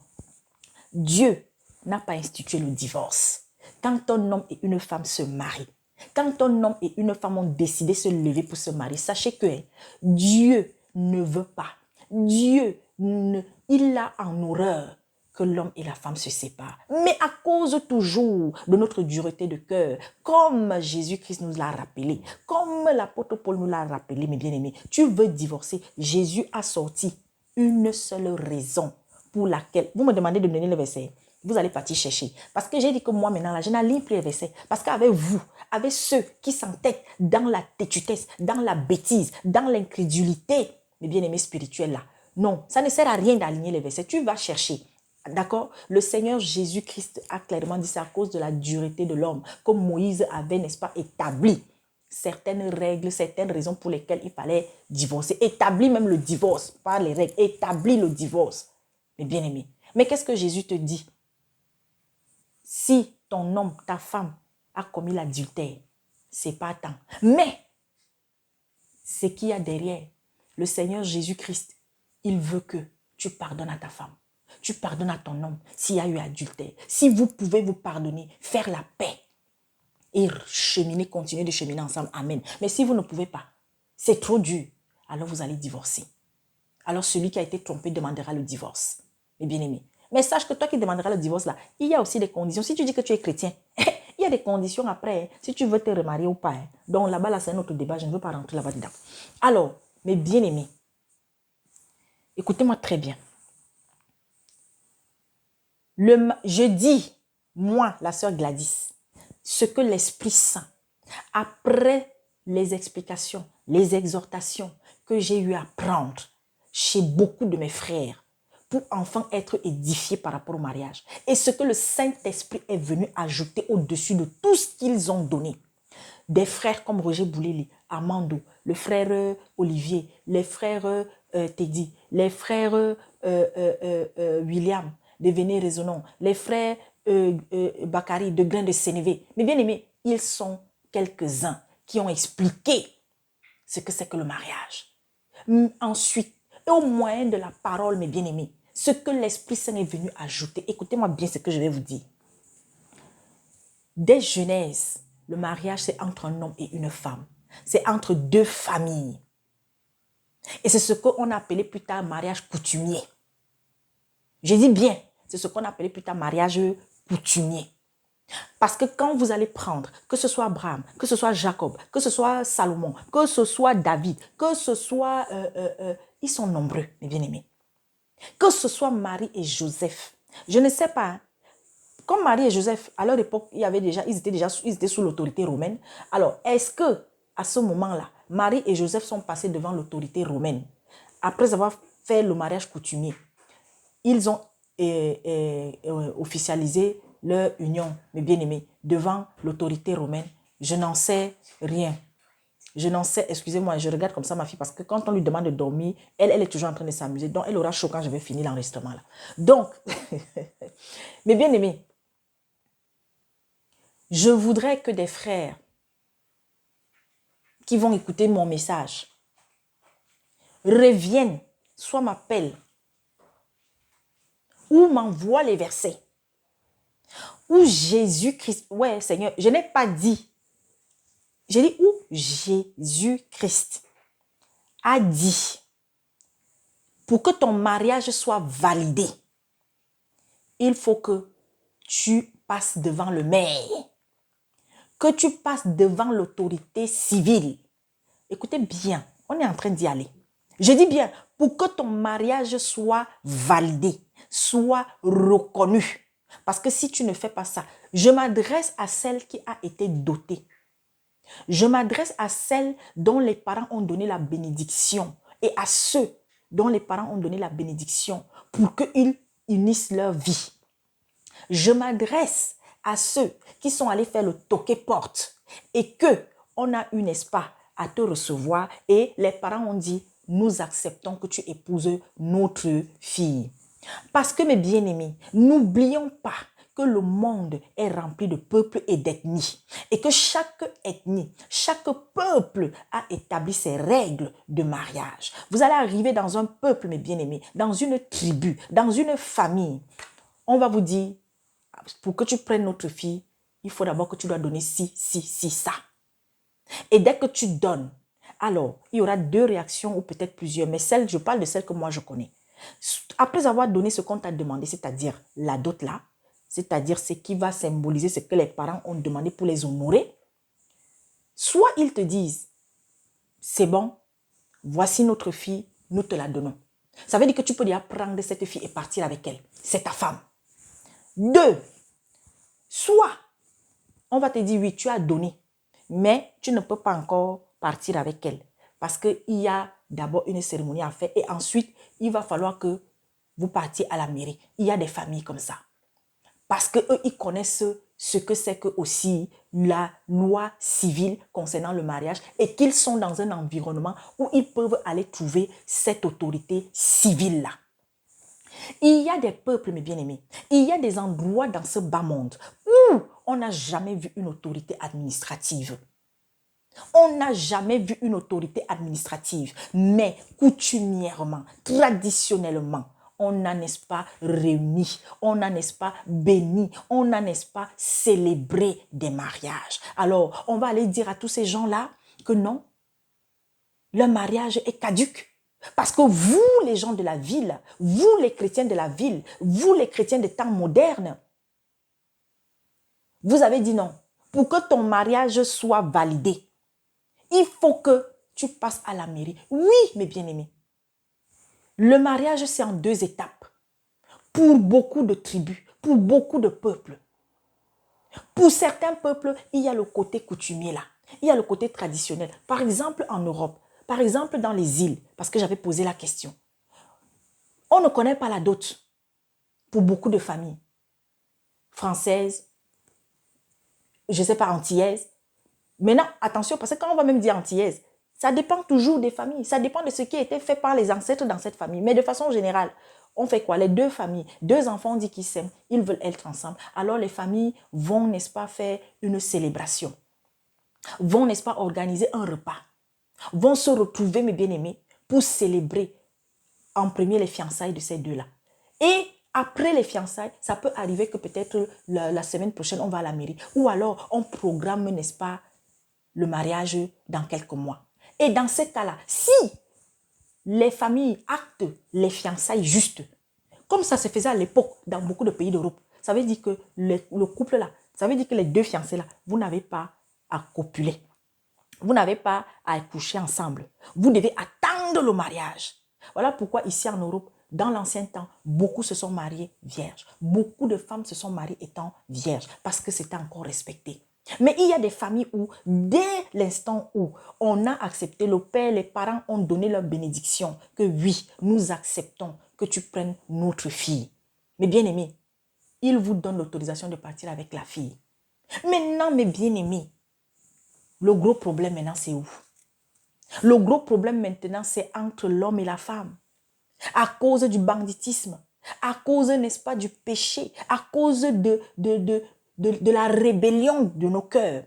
Dieu n'a pas institué le divorce. Quand un homme et une femme se marient, quand un homme et une femme ont décidé de se lever pour se marier, sachez que Dieu ne veut pas. Dieu, il a en horreur que l'homme et la femme se séparent. Mais à cause toujours de notre dureté de cœur, comme Jésus-Christ nous l'a rappelé, comme l'apôtre Paul nous l'a rappelé, mes bien-aimés, tu veux divorcer, Jésus a sorti une seule raison pour laquelle, vous me demandez de me donner le verset, vous allez partir chercher. Parce que j'ai dit que moi maintenant, là, je n'aligne plus les versets. Parce qu'avec vous, avec ceux qui s'entêtent dans la têtutesse, dans la bêtise, dans l'incrédulité, mes bien-aimés spirituels là, non, ça ne sert à rien d'aligner les versets. Tu vas chercher. D'accord? Le Seigneur Jésus-Christ a clairement dit c'est à cause de la dureté de l'homme, comme Moïse avait, n'est-ce pas, établi certaines règles, certaines raisons pour lesquelles il fallait divorcer. Établi même le divorce, pas les règles, établi le divorce. Mais bien aimé. Mais qu'est-ce que Jésus te dit? Si ton homme, ta femme a commis l'adultère, c'est pas tant. Mais ce qu'il y a derrière, le Seigneur Jésus-Christ, il veut que tu pardonnes à ta femme. Tu pardonnes à ton homme s'il y a eu adultère. Si vous pouvez vous pardonner, faire la paix et cheminer, continuer de cheminer ensemble. Amen. Mais si vous ne pouvez pas, c'est trop dur, alors vous allez divorcer. Alors celui qui a été trompé demandera le divorce. Mes bien-aimés. Mais sache que toi qui demanderas le divorce là, il y a aussi des conditions. Si tu dis que tu es chrétien, il y a des conditions après, si tu veux te remarier ou pas. Donc là-bas, là, c'est un autre débat. Je ne veux pas rentrer là-bas dedans. Alors, mes bien-aimés, écoutez-moi très bien. Je dis, moi, la sœur Gladys, ce que l'Esprit Saint, après les explications, les exhortations que j'ai eu à prendre chez beaucoup de mes frères pour enfin être édifiés par rapport au mariage, et ce que le Saint-Esprit est venu ajouter au-dessus de tout ce qu'ils ont donné. Des frères comme Roger Bouleli, Armando, le frère Olivier, les frères Teddy, les frères William, devenez résonnants, les frères Bakari, de Grain de Sénévé. Mais bien aimé, ils sont quelques-uns qui ont expliqué ce que c'est que le mariage. Ensuite, et au moyen de la parole, mes bien-aimés, ce que l'Esprit Saint est venu ajouter, écoutez-moi bien ce que je vais vous dire. Dès Genèse, le mariage, c'est entre un homme et une femme. C'est entre deux familles. Et c'est ce qu'on a appelé plus tard mariage coutumier. Je dis bien, c'est ce qu'on a appelé plus tard mariage coutumier. Parce que quand vous allez prendre, que ce soit Abraham, que ce soit Jacob, que ce soit Salomon, que ce soit David, que ce soit... ils sont nombreux, mes bien-aimés. Que ce soit Marie et Joseph. Je ne sais pas. Comme Marie et Joseph, à leur époque, ils étaient sous l'autorité romaine. Alors, est-ce que à ce moment-là, Marie et Joseph sont passés devant l'autorité romaine après avoir fait le mariage coutumier? Ils ont officialisé leur union, mes bien-aimés, devant l'autorité romaine. Je n'en sais rien. Je n'en sais, excusez-moi, je regarde comme ça ma fille parce que quand on lui demande de dormir, elle est toujours en train de s'amuser. Donc, elle aura chaud quand je vais finir l'enregistrement là. Donc, mes bien-aimés, je voudrais que des frères qui vont écouter mon message reviennent, soit m'appellent, ou m'envoient les versets, où Jésus-Christ, ouais Seigneur, je n'ai pas dit, j'ai dit où Jésus-Christ a dit, pour que ton mariage soit validé, il faut que tu passes devant le maire, que tu passes devant l'autorité civile. Écoutez bien, on est en train d'y aller. Je dis bien, pour que ton mariage soit validé, soit reconnu. Parce que si tu ne fais pas ça, je m'adresse à celle qui a été dotée. Je m'adresse à celles dont les parents ont donné la bénédiction et à ceux dont les parents ont donné la bénédiction pour qu'ils unissent leur vie. Je m'adresse à ceux qui sont allés faire le toquet-porte et que on a eu, n'est-ce pas, à te recevoir et les parents ont dit, nous acceptons que tu épouses notre fille. Parce que mes bien-aimés, n'oublions pas que le monde est rempli de peuples et d'ethnies et que chaque ethnie, chaque peuple a établi ses règles de mariage. Vous allez arriver dans un peuple, mes bien-aimés, dans une tribu, dans une famille. On va vous dire, pour que tu prennes notre fille, il faut d'abord que tu dois donner ci, ça. Et dès que tu donnes, alors il y aura deux réactions ou peut-être plusieurs, mais je parle de celles que moi je connais. Après avoir donné ce qu'on t'a demandé, c'est-à-dire la dot là, c'est-à-dire ce qui va symboliser ce que les parents ont demandé pour les honorer, soit ils te disent, c'est bon, voici notre fille, nous te la donnons. Ça veut dire que tu peux déjà prendre cette fille et partir avec elle. C'est ta femme. 2, soit on va te dire, oui, tu as donné, mais tu ne peux pas encore partir avec elle parce qu'il y a d'abord une cérémonie à faire et ensuite, il va falloir que vous partiez à la mairie. Il y a des familles comme ça. Parce qu'eux, ils connaissent ce que c'est que aussi la loi civile concernant le mariage et qu'ils sont dans un environnement où ils peuvent aller trouver cette autorité civile-là. Il y a des peuples, mes bien-aimés, il y a des endroits dans ce bas monde où on n'a jamais vu une autorité administrative. On n'a jamais vu une autorité administrative, mais coutumièrement, traditionnellement, on a, n'est-ce pas, réuni, on a, n'est-ce pas, béni, on a, n'est-ce pas, célébré des mariages. Alors, on va aller dire à tous ces gens-là que non, le mariage est caduque. Parce que vous, les gens de la ville, vous, les chrétiens de la ville, vous, les chrétiens des temps modernes, vous avez dit non. Pour que ton mariage soit validé, il faut que tu passes à la mairie. Oui, mes bien-aimés. Le mariage, c'est en 2 étapes. Pour beaucoup de tribus, pour beaucoup de peuples. Pour certains peuples, il y a le côté coutumier là. Il y a le côté traditionnel. Par exemple, en Europe, par exemple dans les îles, parce que j'avais posé la question. On ne connaît pas la dot pour beaucoup de familles. Françaises, je ne sais pas, antillaises. Maintenant, attention, parce que quand on va même dire antillaise, ça dépend toujours des familles. Ça dépend de ce qui a été fait par les ancêtres dans cette famille. Mais de façon générale, on fait quoi? Les deux familles, deux enfants disent qu'ils s'aiment, ils veulent être ensemble. Alors les familles vont, n'est-ce pas, faire une célébration. Vont, n'est-ce pas, organiser un repas. Vont se retrouver, mes bien-aimés, pour célébrer en premier les fiançailles de ces deux-là. Et après les fiançailles, ça peut arriver que peut-être la semaine prochaine, on va à la mairie. Ou alors, on programme, n'est-ce pas, le mariage dans quelques mois. Et dans ce cas-là, si les familles actent les fiançailles justes, comme ça se faisait à l'époque dans beaucoup de pays d'Europe, ça veut dire que le couple-là, ça veut dire que les deux fiancés-là, vous n'avez pas à copuler. Vous n'avez pas à coucher ensemble. Vous devez attendre le mariage. Voilà pourquoi ici en Europe, dans l'ancien temps, beaucoup se sont mariés vierges. Beaucoup de femmes se sont mariées étant vierges parce que c'était encore respecté. Mais il y a des familles où, dès l'instant où on a accepté, le père, les parents ont donné leur bénédiction, que oui, nous acceptons que tu prennes notre fille. Mais bien aimés, ils vous donnent l'autorisation de partir avec la fille. Maintenant, mes bien-aimés, le gros problème maintenant, c'est où? Le gros problème maintenant, c'est entre l'homme et la femme. À cause du banditisme, à cause, n'est-ce pas, du péché, à cause de la rébellion de nos cœurs.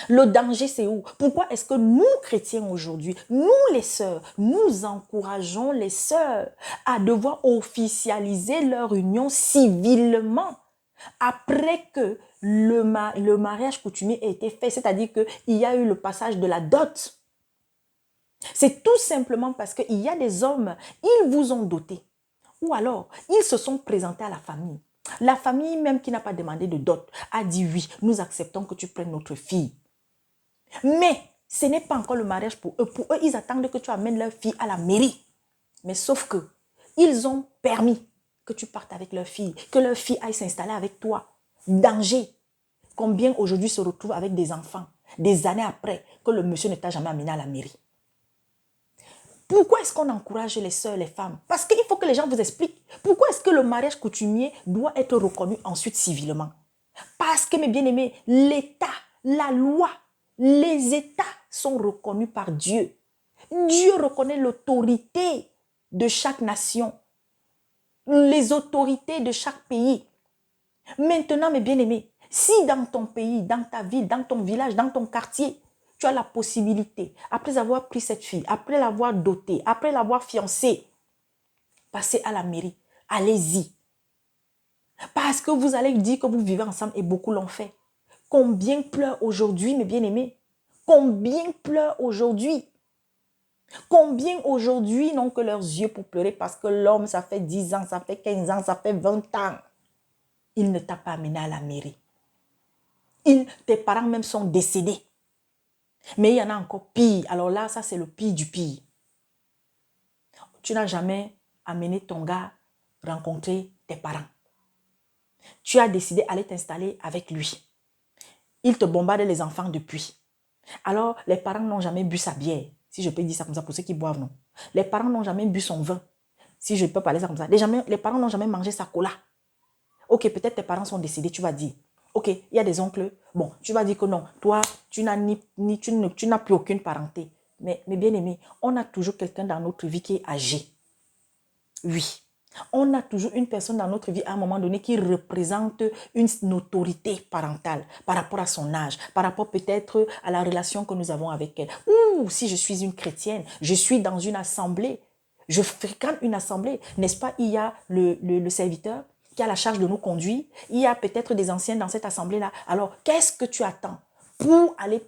Le danger, c'est où? Pourquoi est-ce que nous, chrétiens aujourd'hui, nous les sœurs, nous encourageons les sœurs à devoir officialiser leur union civilement après que le mariage coutumier a été fait, c'est-à-dire qu'il y a eu le passage de la dot. C'est tout simplement parce qu'il y a des hommes, ils vous ont doté. Ou alors, ils se sont présentés à la famille. La famille même qui n'a pas demandé de dot a dit oui, nous acceptons que tu prennes notre fille. Mais ce n'est pas encore le mariage pour eux. Pour eux, ils attendent que tu amènes leur fille à la mairie. Mais sauf que, ils ont permis que tu partes avec leur fille, que leur fille aille s'installer avec toi. Danger. Combien aujourd'hui se retrouvent avec des enfants, des années après, que le monsieur ne t'a jamais amené à la mairie? Pourquoi est-ce qu'on encourage les sœurs, les femmes? Parce qu'il faut que les gens vous expliquent. Pourquoi est-ce que le mariage coutumier doit être reconnu ensuite civilement? Parce que, mes bien-aimés, l'État, la loi, les États sont reconnus par Dieu. Dieu reconnaît l'autorité de chaque nation, les autorités de chaque pays. Maintenant, mes bien-aimés, si dans ton pays, dans ta ville, dans ton village, dans ton quartier, tu as la possibilité, après avoir pris cette fille, après l'avoir dotée, après l'avoir fiancée, passer à la mairie, allez-y. Parce que vous allez dire que vous vivez ensemble et beaucoup l'ont fait. Combien pleurent aujourd'hui, mes bien-aimés? Combien pleurent aujourd'hui? Combien aujourd'hui n'ont que leurs yeux pour pleurer parce que l'homme, ça fait 10 ans, ça fait 15 ans, ça fait 20 ans. Il ne t'a pas amené à la mairie. Tes parents même sont décédés. Mais il y en a encore pire. Alors là, ça c'est le pire du pire. Tu n'as jamais amené ton gars rencontrer tes parents. Tu as décidé d'aller t'installer avec lui. Il te bombarde les enfants depuis. Alors, les parents n'ont jamais bu sa bière. Si je peux dire ça comme ça pour ceux qui boivent, non. Les parents n'ont jamais bu son vin. Si je peux parler ça comme ça. Les parents n'ont jamais mangé sa cola. Ok, peut-être tes parents sont décédés, tu vas dire. Ok, il y a des oncles. Bon, tu vas dire que non. Toi, tu n'as plus aucune parenté. Mais bien aimé, on a toujours quelqu'un dans notre vie qui est âgé. Oui. On a toujours une personne dans notre vie à un moment donné qui représente une autorité parentale par rapport à son âge, par rapport peut-être à la relation que nous avons avec elle. Ou si je suis une chrétienne, je suis dans une assemblée, je fréquente une assemblée, n'est-ce pas? Il y a le serviteur qui a la charge de nous conduire, il y a peut-être des anciens dans cette assemblée-là. Alors, qu'est-ce que tu attends pour aller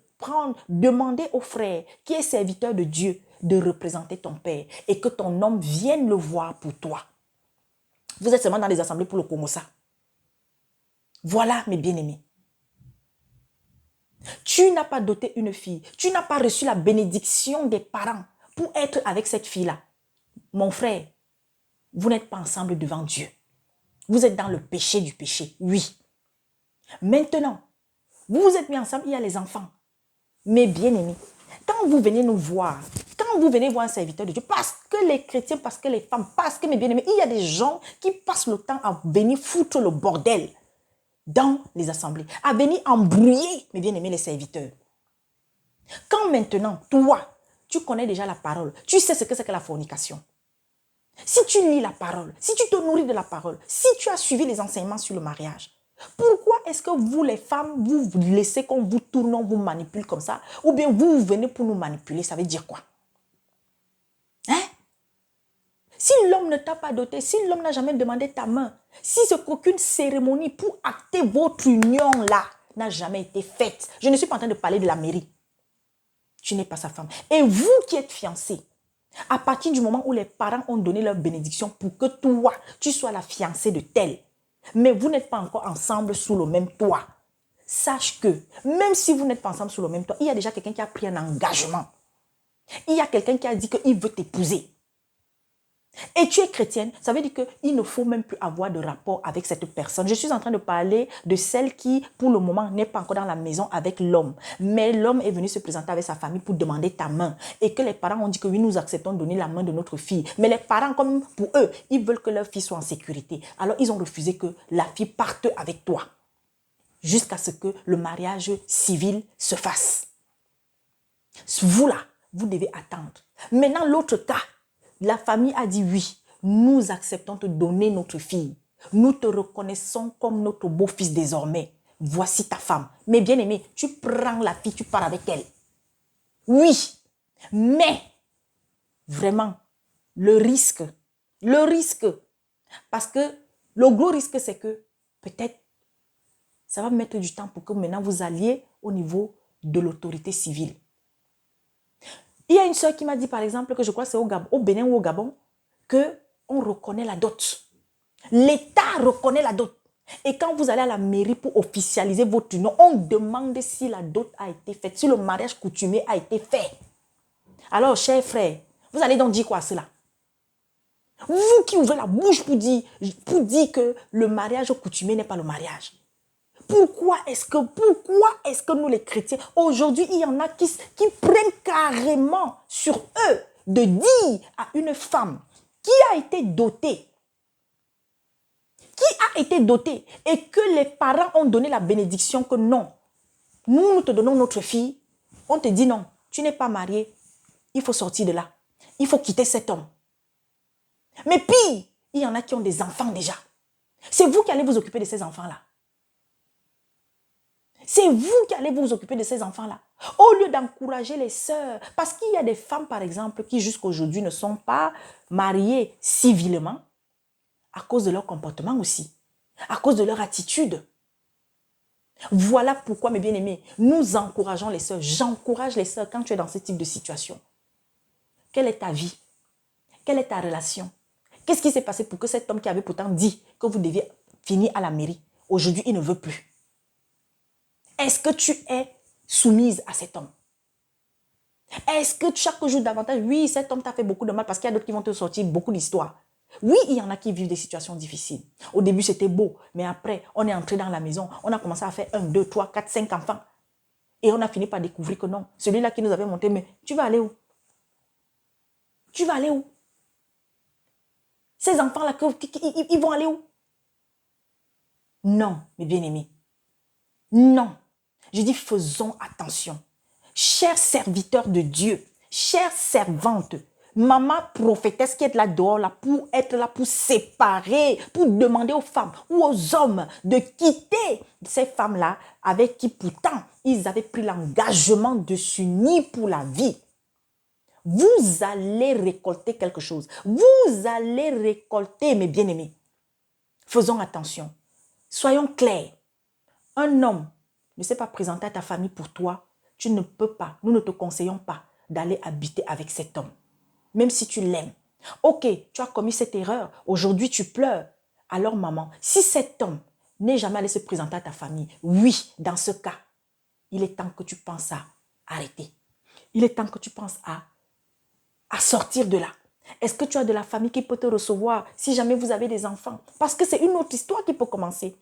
demander au frère qui est serviteur de Dieu de représenter ton père et que ton homme vienne le voir pour toi? Vous êtes seulement dans les assemblées pour le Komosa. Voilà, mes bien-aimés. Tu n'as pas doté une fille. Tu n'as pas reçu la bénédiction des parents pour être avec cette fille-là. Mon frère, vous n'êtes pas ensemble devant Dieu. Vous êtes dans le péché du péché, oui. Maintenant, vous vous êtes mis ensemble, il y a les enfants. Mes bien-aimés, quand vous venez nous voir, quand vous venez voir un serviteur de Dieu, parce que les chrétiens, parce que les femmes, parce que mes bien-aimés, il y a des gens qui passent le temps à venir foutre le bordel dans les assemblées, à venir embrouiller, mes bien-aimés, les serviteurs. Quand maintenant, toi, tu connais déjà la parole, tu sais ce que c'est que la fornication. Si tu lis la parole, si tu te nourris de la parole, si tu as suivi les enseignements sur le mariage, pourquoi est-ce que vous, les femmes, vous vous laissez qu'on vous tourne, on vous manipule comme ça? Ou bien vous venez pour nous manipuler, ça veut dire quoi? Hein? Si l'homme ne t'a pas doté, si l'homme n'a jamais demandé ta main, si ce qu'aucune cérémonie pour acter votre union là n'a jamais été faite, je ne suis pas en train de parler de la mairie. Tu n'es pas sa femme. Et vous qui êtes fiancé, à partir du moment où les parents ont donné leur bénédiction pour que toi, tu sois la fiancée de tel, mais vous n'êtes pas encore ensemble sous le même toit, sache que même si vous n'êtes pas ensemble sous le même toit, il y a déjà quelqu'un qui a pris un engagement. Il y a quelqu'un qui a dit qu'il veut t'épouser. Et tu es chrétienne, ça veut dire qu'il ne faut même plus avoir de rapport avec cette personne. Je suis en train de parler de celle qui, pour le moment, n'est pas encore dans la maison avec l'homme. Mais l'homme est venu se présenter avec sa famille pour demander ta main. Et que les parents ont dit que oui, nous acceptons de donner la main de notre fille. Mais les parents, comme pour eux, ils veulent que leur fille soit en sécurité. Alors, ils ont refusé que la fille parte avec toi. Jusqu'à ce que le mariage civil se fasse. Vous là, vous devez attendre. Maintenant, l'autre cas, la famille a dit oui, nous acceptons de te donner notre fille. Nous te reconnaissons comme notre beau-fils désormais. Voici ta femme. Mais bien aimé, tu prends la fille, tu pars avec elle. Oui, mais vraiment, le risque, parce que le gros risque, c'est que peut-être ça va mettre du temps pour que maintenant vous alliez au niveau de l'autorité civile. Il y a une soeur qui m'a dit, par exemple, que je crois que c'est au Bénin ou au Gabon, qu'on reconnaît la dot. L'État reconnaît la dot. Et quand vous allez à la mairie pour officialiser votre union, on demande si la dot a été faite, si le mariage coutumier a été fait. Alors, chers frères, vous allez donc dire quoi à cela? Vous qui ouvrez la bouche pour dire que le mariage coutumier n'est pas le mariage. Pourquoi est-ce que nous les chrétiens, aujourd'hui, il y en a qui prennent carrément sur eux de dire à une femme qui a été dotée et que les parents ont donné la bénédiction que non, nous te donnons notre fille, on te dit non, tu n'es pas marié, il faut sortir de là, il faut quitter cet homme. Mais pire, il y en a qui ont des enfants déjà. C'est vous qui allez vous occuper de ces enfants-là. C'est vous qui allez vous occuper de ces enfants-là. Au lieu d'encourager les sœurs. Parce qu'il y a des femmes, par exemple, qui jusqu'à aujourd'hui ne sont pas mariées civilement à cause de leur comportement aussi. À cause de leur attitude. Voilà pourquoi, mes bien-aimés, nous encourageons les sœurs. J'encourage les sœurs quand tu es dans ce type de situation. Quelle est ta vie? Quelle est ta relation? Qu'est-ce qui s'est passé pour que cet homme qui avait pourtant dit que vous deviez finir à la mairie, aujourd'hui, il ne veut plus? Est-ce que tu es soumise à cet homme? Est-ce que chaque jour davantage, oui, cet homme t'a fait beaucoup de mal parce qu'il y a d'autres qui vont te sortir beaucoup d'histoires. Oui, il y en a qui vivent des situations difficiles. Au début, c'était beau, mais après, on est entré dans la maison, on a commencé à faire 1, 2, 3, 4, 5 enfants. Et on a fini par découvrir que non, celui-là qui nous avait monté, mais tu vas aller où? Tu vas aller où? Ces enfants-là, ils vont aller où? Non, mes bien-aimés. Non. Je dis faisons attention. Chers serviteurs de Dieu, chères servantes, maman prophétesse qui est là dehors là, pour être là, pour séparer, pour demander aux femmes ou aux hommes de quitter ces femmes-là avec qui pourtant ils avaient pris l'engagement de s'unir pour la vie. Vous allez récolter quelque chose. Vous allez récolter, mes bien-aimés. Faisons attention. Soyons clairs. Un homme ne s'est pas présenté à ta famille pour toi. Tu ne peux pas, nous ne te conseillons pas d'aller habiter avec cet homme. Même si tu l'aimes. Ok, tu as commis cette erreur. Aujourd'hui, tu pleures. Alors, maman, si cet homme n'est jamais allé se présenter à ta famille, oui, dans ce cas, il est temps que tu penses à arrêter. Il est temps que tu penses à sortir de là. Est-ce que tu as de la famille qui peut te recevoir si jamais vous avez des enfants? Parce que c'est une autre histoire qui peut commencer.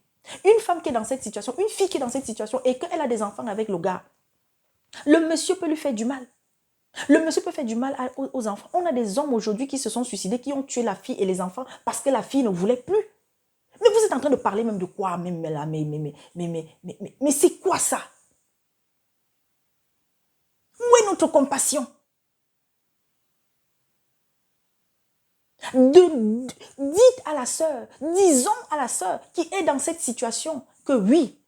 Une femme qui est dans cette situation, une fille qui est dans cette situation et qu'elle a des enfants avec le gars, le monsieur peut lui faire du mal. Le monsieur peut faire du mal aux enfants. On a des hommes aujourd'hui qui se sont suicidés, qui ont tué la fille et les enfants parce que la fille ne voulait plus. Mais vous êtes en train de parler même de quoi? Mais c'est quoi ça? Où est notre compassion? Dites à la sœur, disons à la sœur qui est dans cette situation que oui,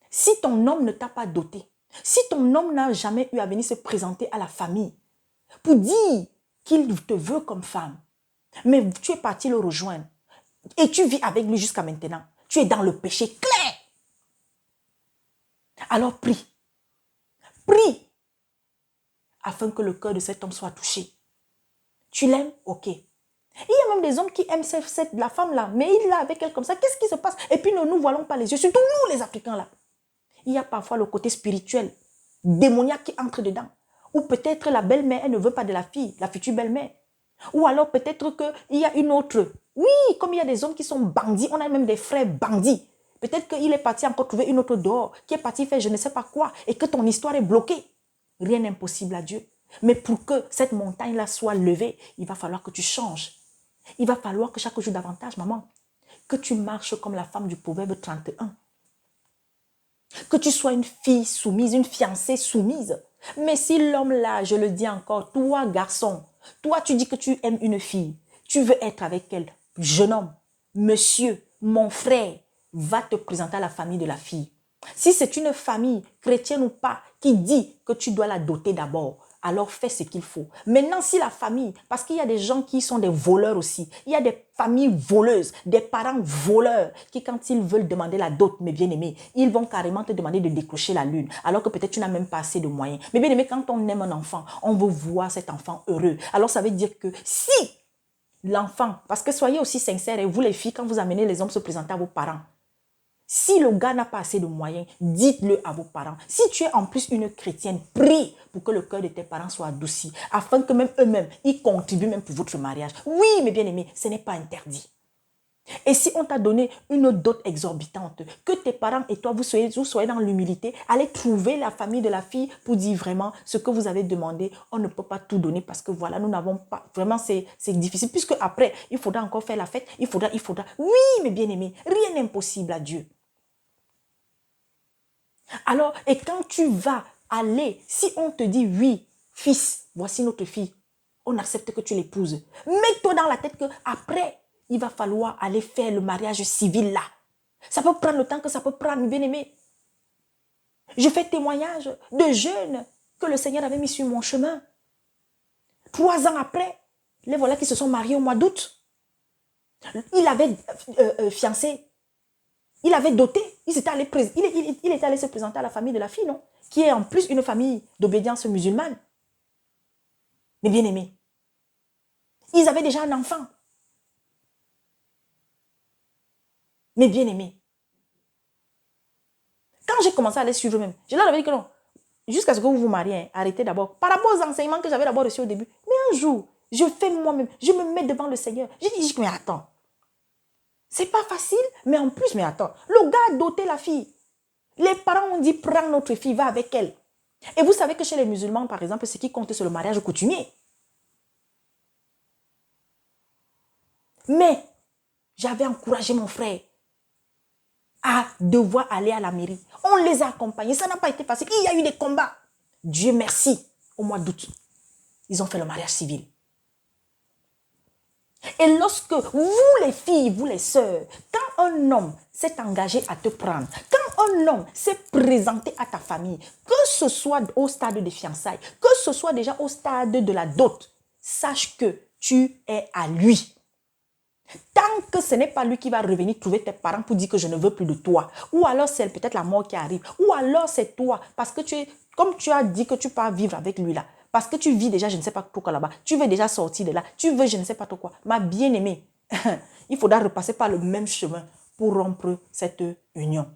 si ton homme ne t'a pas doté, si ton homme n'a jamais eu à venir se présenter à la famille pour dire qu'il te veut comme femme, mais tu es parti le rejoindre et tu vis avec lui jusqu'à maintenant, tu es dans le péché clair. Alors prie, prie, afin que le cœur de cet homme soit touché. Tu l'aimes? Ok. Il y a même des hommes qui aiment la femme-là, mais il est avec elle comme ça. Qu'est-ce qui se passe? Et puis ne nous voilons pas les yeux, surtout nous les Africains là. Il y a parfois le côté spirituel, démoniaque qui entre dedans. Ou peut-être la belle-mère, elle ne veut pas de la fille, la future belle-mère. Ou alors peut-être qu'il y a une autre. Oui, comme il y a des hommes qui sont bandits, on a même des frères bandits. Peut-être qu'il est parti encore trouver une autre dehors, qui est parti faire je ne sais pas quoi, et que ton histoire est bloquée. Rien n'est impossible à Dieu. Mais pour que cette montagne-là soit levée, il va falloir que tu changes. Il va falloir que chaque jour davantage, maman, que tu marches comme la femme du Proverbe 31. Que tu sois une fille soumise, une fiancée soumise. Mais si l'homme là, je le dis encore, toi garçon, toi tu dis que tu aimes une fille, tu veux être avec elle, jeune homme, monsieur, mon frère, va te présenter à la famille de la fille. Si c'est une famille, chrétienne ou pas, qui dit que tu dois la doter d'abord, alors fais ce qu'il faut. Maintenant, si la famille, parce qu'il y a des gens qui sont des voleurs aussi, il y a des familles voleuses, des parents voleurs, qui quand ils veulent demander la dot, mes bien-aimés, ils vont carrément te demander de décrocher la lune, alors que peut-être tu n'as même pas assez de moyens. Mais bien-aimés, quand on aime un enfant, on veut voir cet enfant heureux. Alors ça veut dire que si l'enfant, parce que soyez aussi sincères, et vous les filles, quand vous amenez les hommes se présenter à vos parents, si le gars n'a pas assez de moyens, dites-le à vos parents. Si tu es en plus une chrétienne, prie pour que le cœur de tes parents soit adouci, afin que même eux-mêmes, ils contribuent même pour votre mariage. Oui, mes bien-aimés, ce n'est pas interdit. Et si on t'a donné une dot exorbitante, que tes parents et toi, vous soyez dans l'humilité, allez trouver la famille de la fille pour dire vraiment ce que vous avez demandé. On ne peut pas tout donner parce que voilà, nous n'avons pas, vraiment c'est difficile. Puisque après, il faudra encore faire la fête, il faudra. Oui, mes bien-aimés, rien n'est impossible à Dieu. Alors, et quand tu vas aller, si on te dit oui, fils, voici notre fille, on accepte que tu l'épouses. Mets-toi dans la tête que après, il va falloir aller faire le mariage civil là. Ça peut prendre le temps que ça peut prendre, bien aimé. Je fais témoignage de jeunes que le Seigneur avait mis sur mon chemin. 3 ans après, les voilà qui se sont mariés au mois d'août. Il avait fiancé. Il avait doté, il était allé se présenter à la famille de la fille, non? Qui est en plus une famille d'obédience musulmane. Mais bien aimés, ils avaient déjà un enfant. Mais bien aimés, quand j'ai commencé à les suivre même, je leur avais dit que non, jusqu'à ce que vous vous mariez, arrêtez d'abord. Par rapport aux enseignements que j'avais d'abord reçus au début. Mais un jour, je fais moi-même, je me mets devant le Seigneur. Je dis, mais attends, c'est pas facile, mais en plus, mais attends, le gars a doté la fille. Les parents ont dit, prends notre fille, va avec elle. Et vous savez que chez les musulmans, par exemple, ce qui compte, c'est le mariage coutumier. Mais j'avais encouragé mon frère à devoir aller à la mairie. On les a accompagnés. Ça n'a pas été facile. Il y a eu des combats. Dieu merci. Au mois d'août, ils ont fait le mariage civil. Et lorsque vous les filles, vous les sœurs, quand un homme s'est engagé à te prendre, quand un homme s'est présenté à ta famille, que ce soit au stade de fiançailles, que ce soit déjà au stade de la dot, sache que tu es à lui. Tant que ce n'est pas lui qui va revenir trouver tes parents pour dire que je ne veux plus de toi. Ou alors c'est peut-être la mort qui arrive. Ou alors c'est toi. Parce que tu es, comme tu as dit que tu pars vivre avec lui là. Parce que tu vis déjà je ne sais pas trop quoi là-bas. Tu veux déjà sortir de là. Tu veux je ne sais pas trop quoi. Ma bien-aimée, il faudra repasser par le même chemin pour rompre cette union.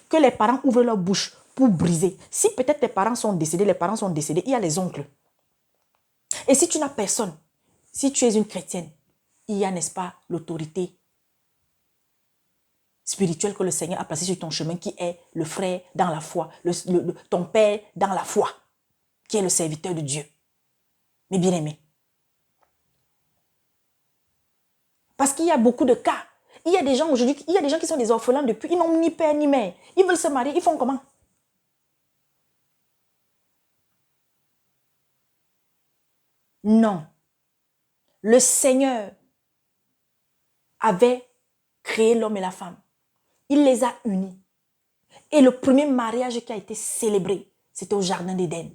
Que les parents ouvrent leur bouche pour briser. Si peut-être tes parents sont décédés, les parents sont décédés, il y a les oncles. Et si tu n'as personne, si tu es une chrétienne, il y a, n'est-ce pas, l'autorité spirituelle que le Seigneur a placée sur ton chemin, qui est le frère dans la foi, ton père dans la foi, qui est le serviteur de Dieu. Mais bien aimé. Parce qu'il y a beaucoup de cas. Il y a des gens aujourd'hui, il y a des gens qui sont des orphelins depuis, ils n'ont ni père ni mère. Ils veulent se marier, ils font comment? Non. le Seigneur avait créé l'homme et la femme. Il les a unis. Et le premier mariage qui a été célébré, c'était au jardin d'Éden.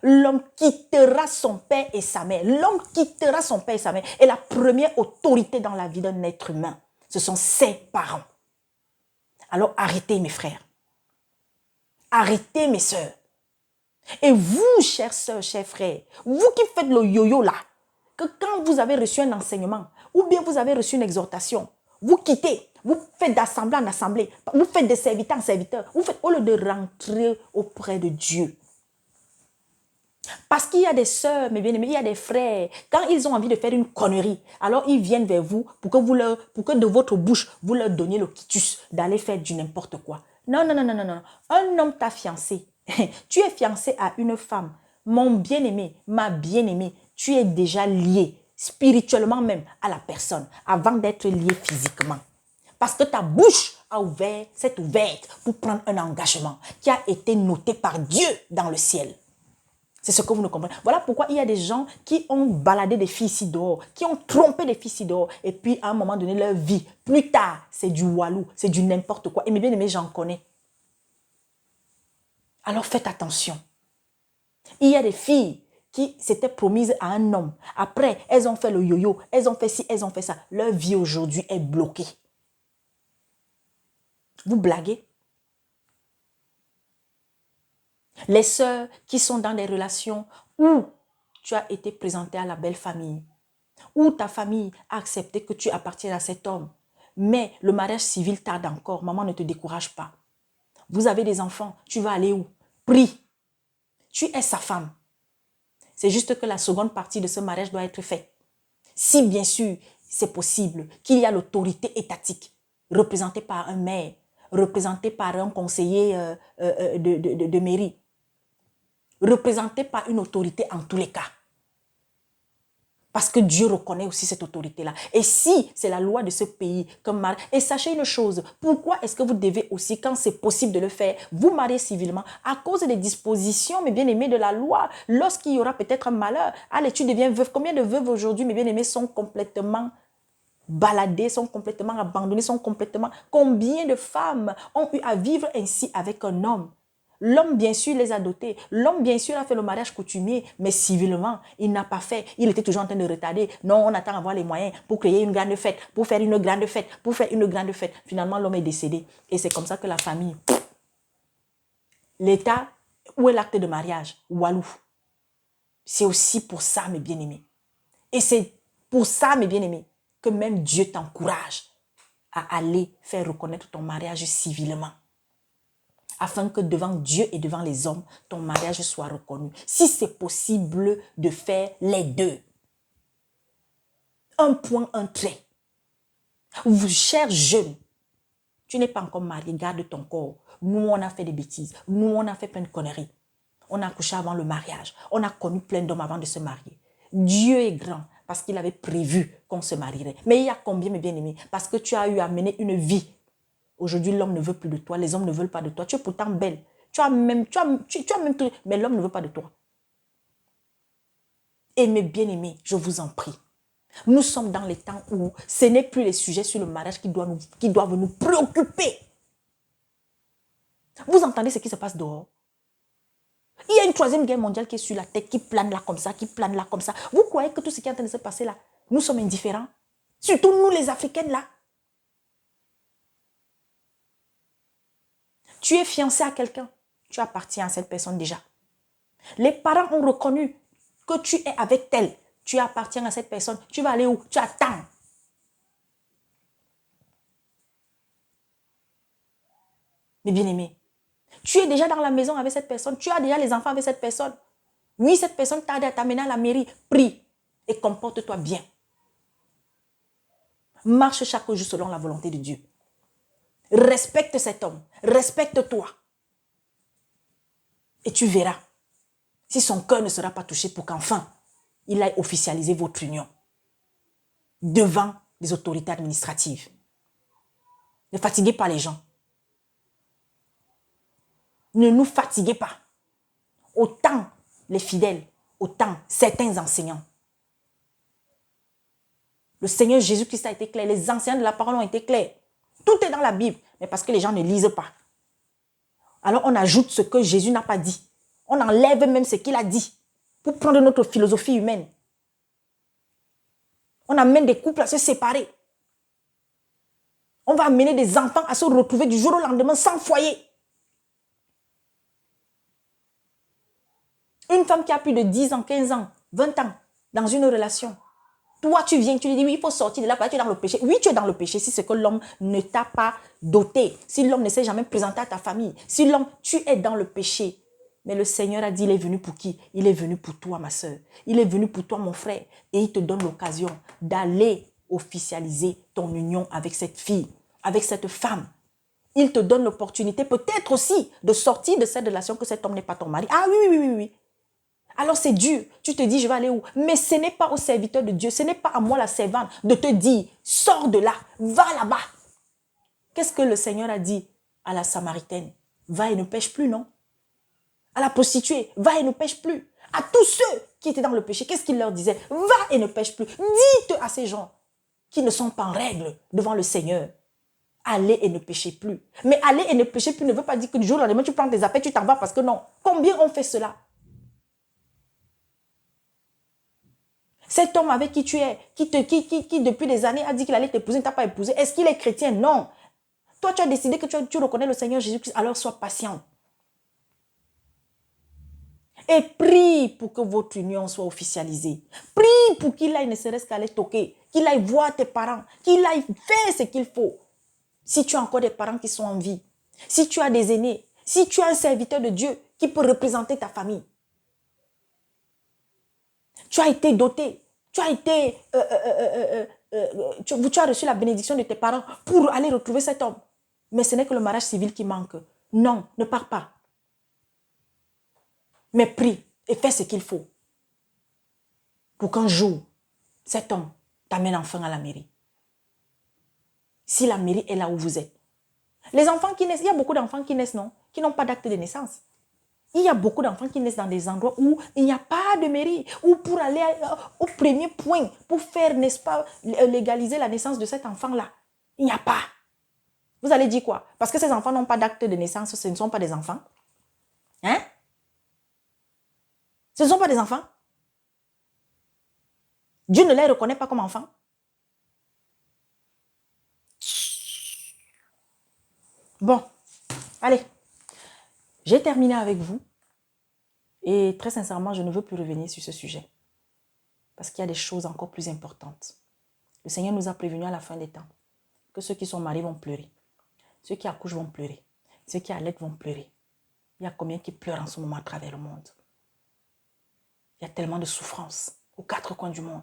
L'homme quittera son père et sa mère. L'homme quittera son père et sa mère. Et la première autorité dans la vie d'un être humain, ce sont ses parents. Alors arrêtez mes frères. Arrêtez mes sœurs. Et vous, chères sœurs, chers frères, vous qui faites le yo-yo là, que quand vous avez reçu un enseignement, ou bien vous avez reçu une exhortation, vous quittez, vous faites d'assemblée en assemblée, vous faites de serviteur en serviteur, vous faites au lieu de rentrer auprès de Dieu. Parce qu'il y a des sœurs, mes bien-aimés, il y a des frères, quand ils ont envie de faire une connerie, alors ils viennent vers vous pour que de votre bouche, vous leur donniez le quitus d'aller faire du n'importe quoi. Non, non, non, non, non, non. Un homme t'a fiancé. Tu es fiancé à une femme. Mon bien-aimé, ma bien-aimée, tu es déjà lié, spirituellement même, à la personne, avant d'être lié physiquement. Parce que ta bouche s'est ouverte pour prendre un engagement qui a été noté par Dieu dans le ciel. C'est ce que vous ne comprenez. Voilà pourquoi il y a des gens qui ont baladé des filles ici dehors, qui ont trompé des filles ici dehors, et puis à un moment donné, leur vie, plus tard, c'est du walou, c'est du n'importe quoi. Et mes bien-aimés, j'en connais. Alors faites attention. Il y a des filles qui s'étaient promises à un homme. Après, elles ont fait le yo-yo, elles ont fait ci, elles ont fait ça. Leur vie aujourd'hui est bloquée. Vous blaguez? Les sœurs qui sont dans des relations où tu as été présenté à la belle famille, où ta famille a accepté que tu appartiennes à cet homme, mais le mariage civil tarde encore. Maman, ne te décourage pas. Vous avez des enfants, tu vas aller où? Prie. Tu es sa femme. C'est juste que la seconde partie de ce mariage doit être faite. Si bien sûr, c'est possible qu'il y a l'autorité étatique représentée par un maire, représentée par un conseiller de mairie, représentée par une autorité en tous les cas. Parce que Dieu reconnaît aussi cette autorité-là. Et si c'est la loi de ce pays, comme mariage, et sachez une chose, pourquoi est-ce que vous devez aussi, quand c'est possible de le faire, vous marier civilement, à cause des dispositions, mes bien-aimés, de la loi, lorsqu'il y aura peut-être un malheur, allez, tu deviens veuve. Combien de veuves aujourd'hui, mes bien-aimés, sont complètement baladées, sont complètement abandonnées, sont complètement... Combien de femmes ont eu à vivre ainsi avec un homme? L'homme, bien sûr, les a dotés. L'homme, bien sûr, a fait le mariage coutumier, mais civilement, il n'a pas fait. Il était toujours en train de retarder. Non, on attend d'avoir les moyens pour créer une grande fête, pour faire une grande fête, pour faire une grande fête. Finalement, l'homme est décédé. Et c'est comme ça que la famille... L'État, où est l'acte de mariage? Walou. C'est aussi pour ça, mes bien-aimés. Et c'est pour ça, mes bien-aimés, que même Dieu t'encourage à aller faire reconnaître ton mariage civilement. Afin que devant Dieu et devant les hommes, ton mariage soit reconnu. Si c'est possible de faire les deux. Un point, un trait. Vous, chers jeunes, tu n'es pas encore marié, garde ton corps. Nous, on a fait des bêtises. Nous, on a fait plein de conneries. On a couché avant le mariage. On a connu plein d'hommes avant de se marier. Dieu est grand parce qu'il avait prévu qu'on se marierait. Mais il y a combien, mes bien-aimés? Parce que tu as eu à mener une vie. Aujourd'hui, l'homme ne veut plus de toi. Les hommes ne veulent pas de toi. Tu es pourtant belle. Tu as même tout. Mais l'homme ne veut pas de toi. Et mes bien-aimés, je vous en prie. Nous sommes dans les temps où ce n'est plus les sujets sur le mariage qui doivent nous préoccuper. Vous entendez ce qui se passe dehors? Il y a une troisième guerre mondiale qui est sur la tête, qui plane là comme ça, qui plane là comme ça. Vous croyez que tout ce qui est en train de se passer là, nous sommes indifférents? Surtout nous les Africaines là. Tu es fiancé à quelqu'un, tu appartiens à cette personne déjà. Les parents ont reconnu que tu es avec elle, tu appartiens à cette personne. Tu vas aller où? Tu attends. Mais bien aimé, tu es déjà dans la maison avec cette personne, tu as déjà les enfants avec cette personne. Oui, cette personne t'a à t'amener à la mairie, prie et comporte-toi bien. Marche chaque jour selon la volonté de Dieu. Respecte cet homme, respecte-toi. Et tu verras si son cœur ne sera pas touché pour qu'enfin, il aille officialiser votre union devant les autorités administratives. Ne fatiguez pas les gens. Ne nous fatiguez pas. Autant les fidèles, autant certains enseignants. Le Seigneur Jésus-Christ a été clair. Les anciens de la parole ont été clairs. Tout est dans la Bible, mais parce que les gens ne lisent pas. Alors on ajoute ce que Jésus n'a pas dit. On enlève même ce qu'il a dit pour prendre notre philosophie humaine. On amène des couples à se séparer. On va amener des enfants à se retrouver du jour au lendemain sans foyer. Une femme qui a plus de 10 ans, 15 ans, 20 ans dans une relation. Toi, tu viens, tu lui dis, oui, il faut sortir de là, tu es dans le péché. Oui, tu es dans le péché si c'est que l'homme ne t'a pas doté, si l'homme ne s'est jamais présenté à ta famille, si l'homme, tu es dans le péché. Mais le Seigneur a dit, il est venu pour qui? Il est venu pour toi, ma soeur. Il est venu pour toi, mon frère. Et il te donne l'occasion d'aller officialiser ton union avec cette fille, avec cette femme. Il te donne l'opportunité peut-être aussi de sortir de cette relation que cet homme n'est pas ton mari. Ah oui, oui, oui, oui. Alors c'est dur. Tu te dis, je vais aller où? Mais ce n'est pas au serviteur de Dieu, ce n'est pas à moi la servante de te dire, sors de là, va là-bas. Qu'est-ce que le Seigneur a dit à la Samaritaine? Va et ne pêche plus, non? À la prostituée, va et ne pêche plus. À tous ceux qui étaient dans le péché, qu'est-ce qu'il leur disait? Va et ne pêche plus. Dites à ces gens qui ne sont pas en règle devant le Seigneur, allez et ne péchez plus. Mais aller et ne pécher plus ne veut pas dire que du jour au lendemain, tu prends tes appels, tu t'en vas parce que non. Combien on fait cela? Cet homme avec qui tu es, qui depuis des années a dit qu'il allait t'épouser, ne t'a pas épousé, est-ce qu'il est chrétien? Non. Toi, tu as décidé que tu reconnais le Seigneur Jésus-Christ, alors sois patient. Et prie pour que votre union soit officialisée. Prie pour qu'il aille ne serait-ce qu'aller toquer, qu'il aille voir tes parents, qu'il aille faire ce qu'il faut. Si tu as encore des parents qui sont en vie, si tu as des aînés, si tu as un serviteur de Dieu qui peut représenter ta famille. Tu as été doté, tu as été, tu as reçu la bénédiction de tes parents pour aller retrouver cet homme. Mais ce n'est que le mariage civil qui manque. Non, ne pars pas. Mais prie et fais ce qu'il faut pour qu'un jour, cet homme t'amène enfin à la mairie. Si la mairie est là où vous êtes. Les enfants qui naissent, il y a beaucoup d'enfants qui naissent, non? Qui n'ont pas d'acte de naissance. Il y a beaucoup d'enfants qui naissent dans des endroits où il n'y a pas de mairie, ou pour aller au premier point, pour faire, n'est-ce pas, légaliser la naissance de cet enfant-là. Il n'y a pas. Vous allez dire quoi? Parce que ces enfants n'ont pas d'acte de naissance, ce ne sont pas des enfants. Hein? Ce ne sont pas des enfants. Dieu ne les reconnaît pas comme enfants. Bon, allez. J'ai terminé avec vous. Et très sincèrement, je ne veux plus revenir sur ce sujet. Parce qu'il y a des choses encore plus importantes. Le Seigneur nous a prévenus à la fin des temps que ceux qui sont mariés vont pleurer. Ceux qui accouchent vont pleurer. Ceux qui allaitent vont pleurer. Il y a combien qui pleurent en ce moment à travers le monde? Il y a tellement de souffrances aux quatre coins du monde.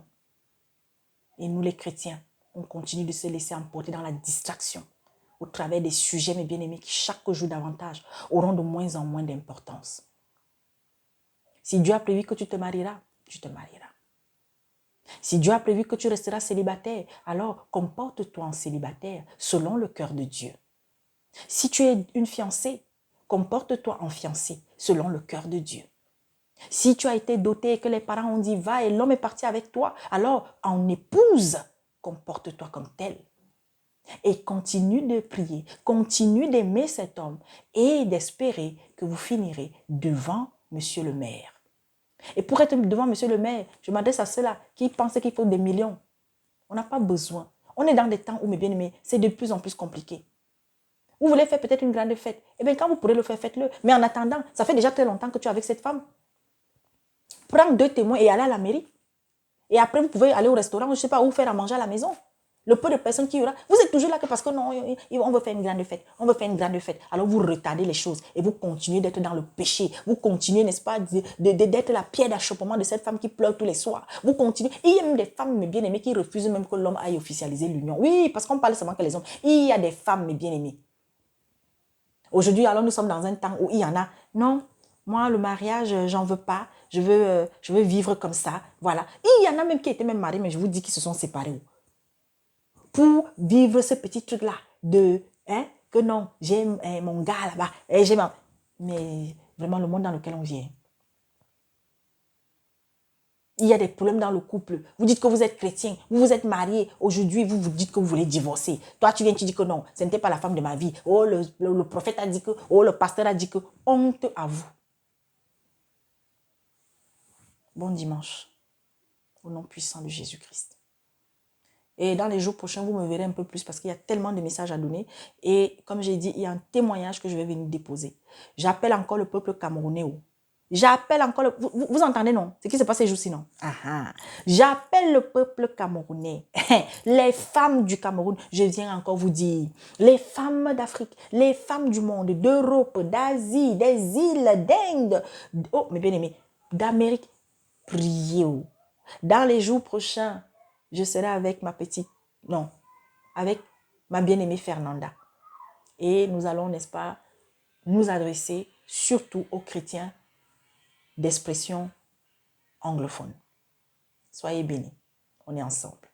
Et nous les chrétiens, on continue de se laisser emporter dans la distraction au travers des sujets, mes bien-aimés, qui chaque jour davantage auront de moins en moins d'importance. Si Dieu a prévu que tu te marieras, tu te marieras. Si Dieu a prévu que tu resteras célibataire, alors comporte-toi en célibataire selon le cœur de Dieu. Si tu es une fiancée, comporte-toi en fiancée selon le cœur de Dieu. Si tu as été doté et que les parents ont dit va et l'homme est parti avec toi, alors en épouse, comporte-toi comme tel. Et continue de prier, continue d'aimer cet homme et d'espérer que vous finirez devant Monsieur le maire. Et pour être devant Monsieur le maire, je m'adresse à ceux-là qui pensent qu'il faut des millions. On n'a pas besoin. On est dans des temps où, mes bien-aimés, c'est de plus en plus compliqué. Vous voulez faire peut-être une grande fête. Eh bien, quand vous pourrez le faire, faites-le. Mais en attendant, ça fait déjà très longtemps que tu es avec cette femme. Prends 2 témoins et allez à la mairie. Et après, vous pouvez aller au restaurant, je ne sais pas, ou faire à manger à la maison. Le peu de personnes qu'il y aura, vous êtes toujours là que parce que non, on veut faire une grande fête. On veut faire une grande fête. Alors vous retardez les choses et vous continuez d'être dans le péché. Vous continuez, n'est-ce pas, d'être la pierre d'achoppement de cette femme qui pleure tous les soirs. Vous continuez. Et il y a même des femmes, mes bien-aimées, qui refusent même que l'homme aille officialiser l'union. Oui, parce qu'on parle seulement que les hommes. Il y a des femmes, mes bien-aimées. Aujourd'hui, alors nous sommes dans un temps où il y en a. Non, moi, le mariage, j'en veux pas. Je veux vivre comme ça. Voilà. Il y en a même qui étaient même mariés, mais je vous dis qu'ils se sont séparés. Pour vivre ce petit truc-là de, que non, j'ai mon gars là-bas, mais vraiment le monde dans lequel on vit. Il y a des problèmes dans le couple. Vous dites que vous êtes chrétien, vous vous êtes marié. Aujourd'hui, vous vous dites que vous voulez divorcer. Toi, tu viens, tu dis que non, ce n'était pas la femme de ma vie. Oh, le prophète a dit que, oh, le pasteur a dit que. Honte à vous. Bon dimanche, au nom puissant de Jésus-Christ. Et dans les jours prochains, vous me verrez un peu plus parce qu'il y a tellement de messages à donner. Et comme j'ai dit, il y a un témoignage que je vais venir déposer. J'appelle encore le peuple camerounais. J'appelle encore le... Vous entendez, non? Ce qui se passe ces jours-ci, non? J'appelle le peuple camerounais. Les femmes du Cameroun, je viens encore vous dire. Les femmes d'Afrique, les femmes du monde, d'Europe, d'Asie, des îles, d'Inde. Oh, mes bien-aimés, d'Amérique. Priez. Dans les jours prochains, je serai avec avec ma bien-aimée Fernanda. Et nous allons, n'est-ce pas, nous adresser surtout aux chrétiens d'expression anglophone. Soyez bénis. On est ensemble.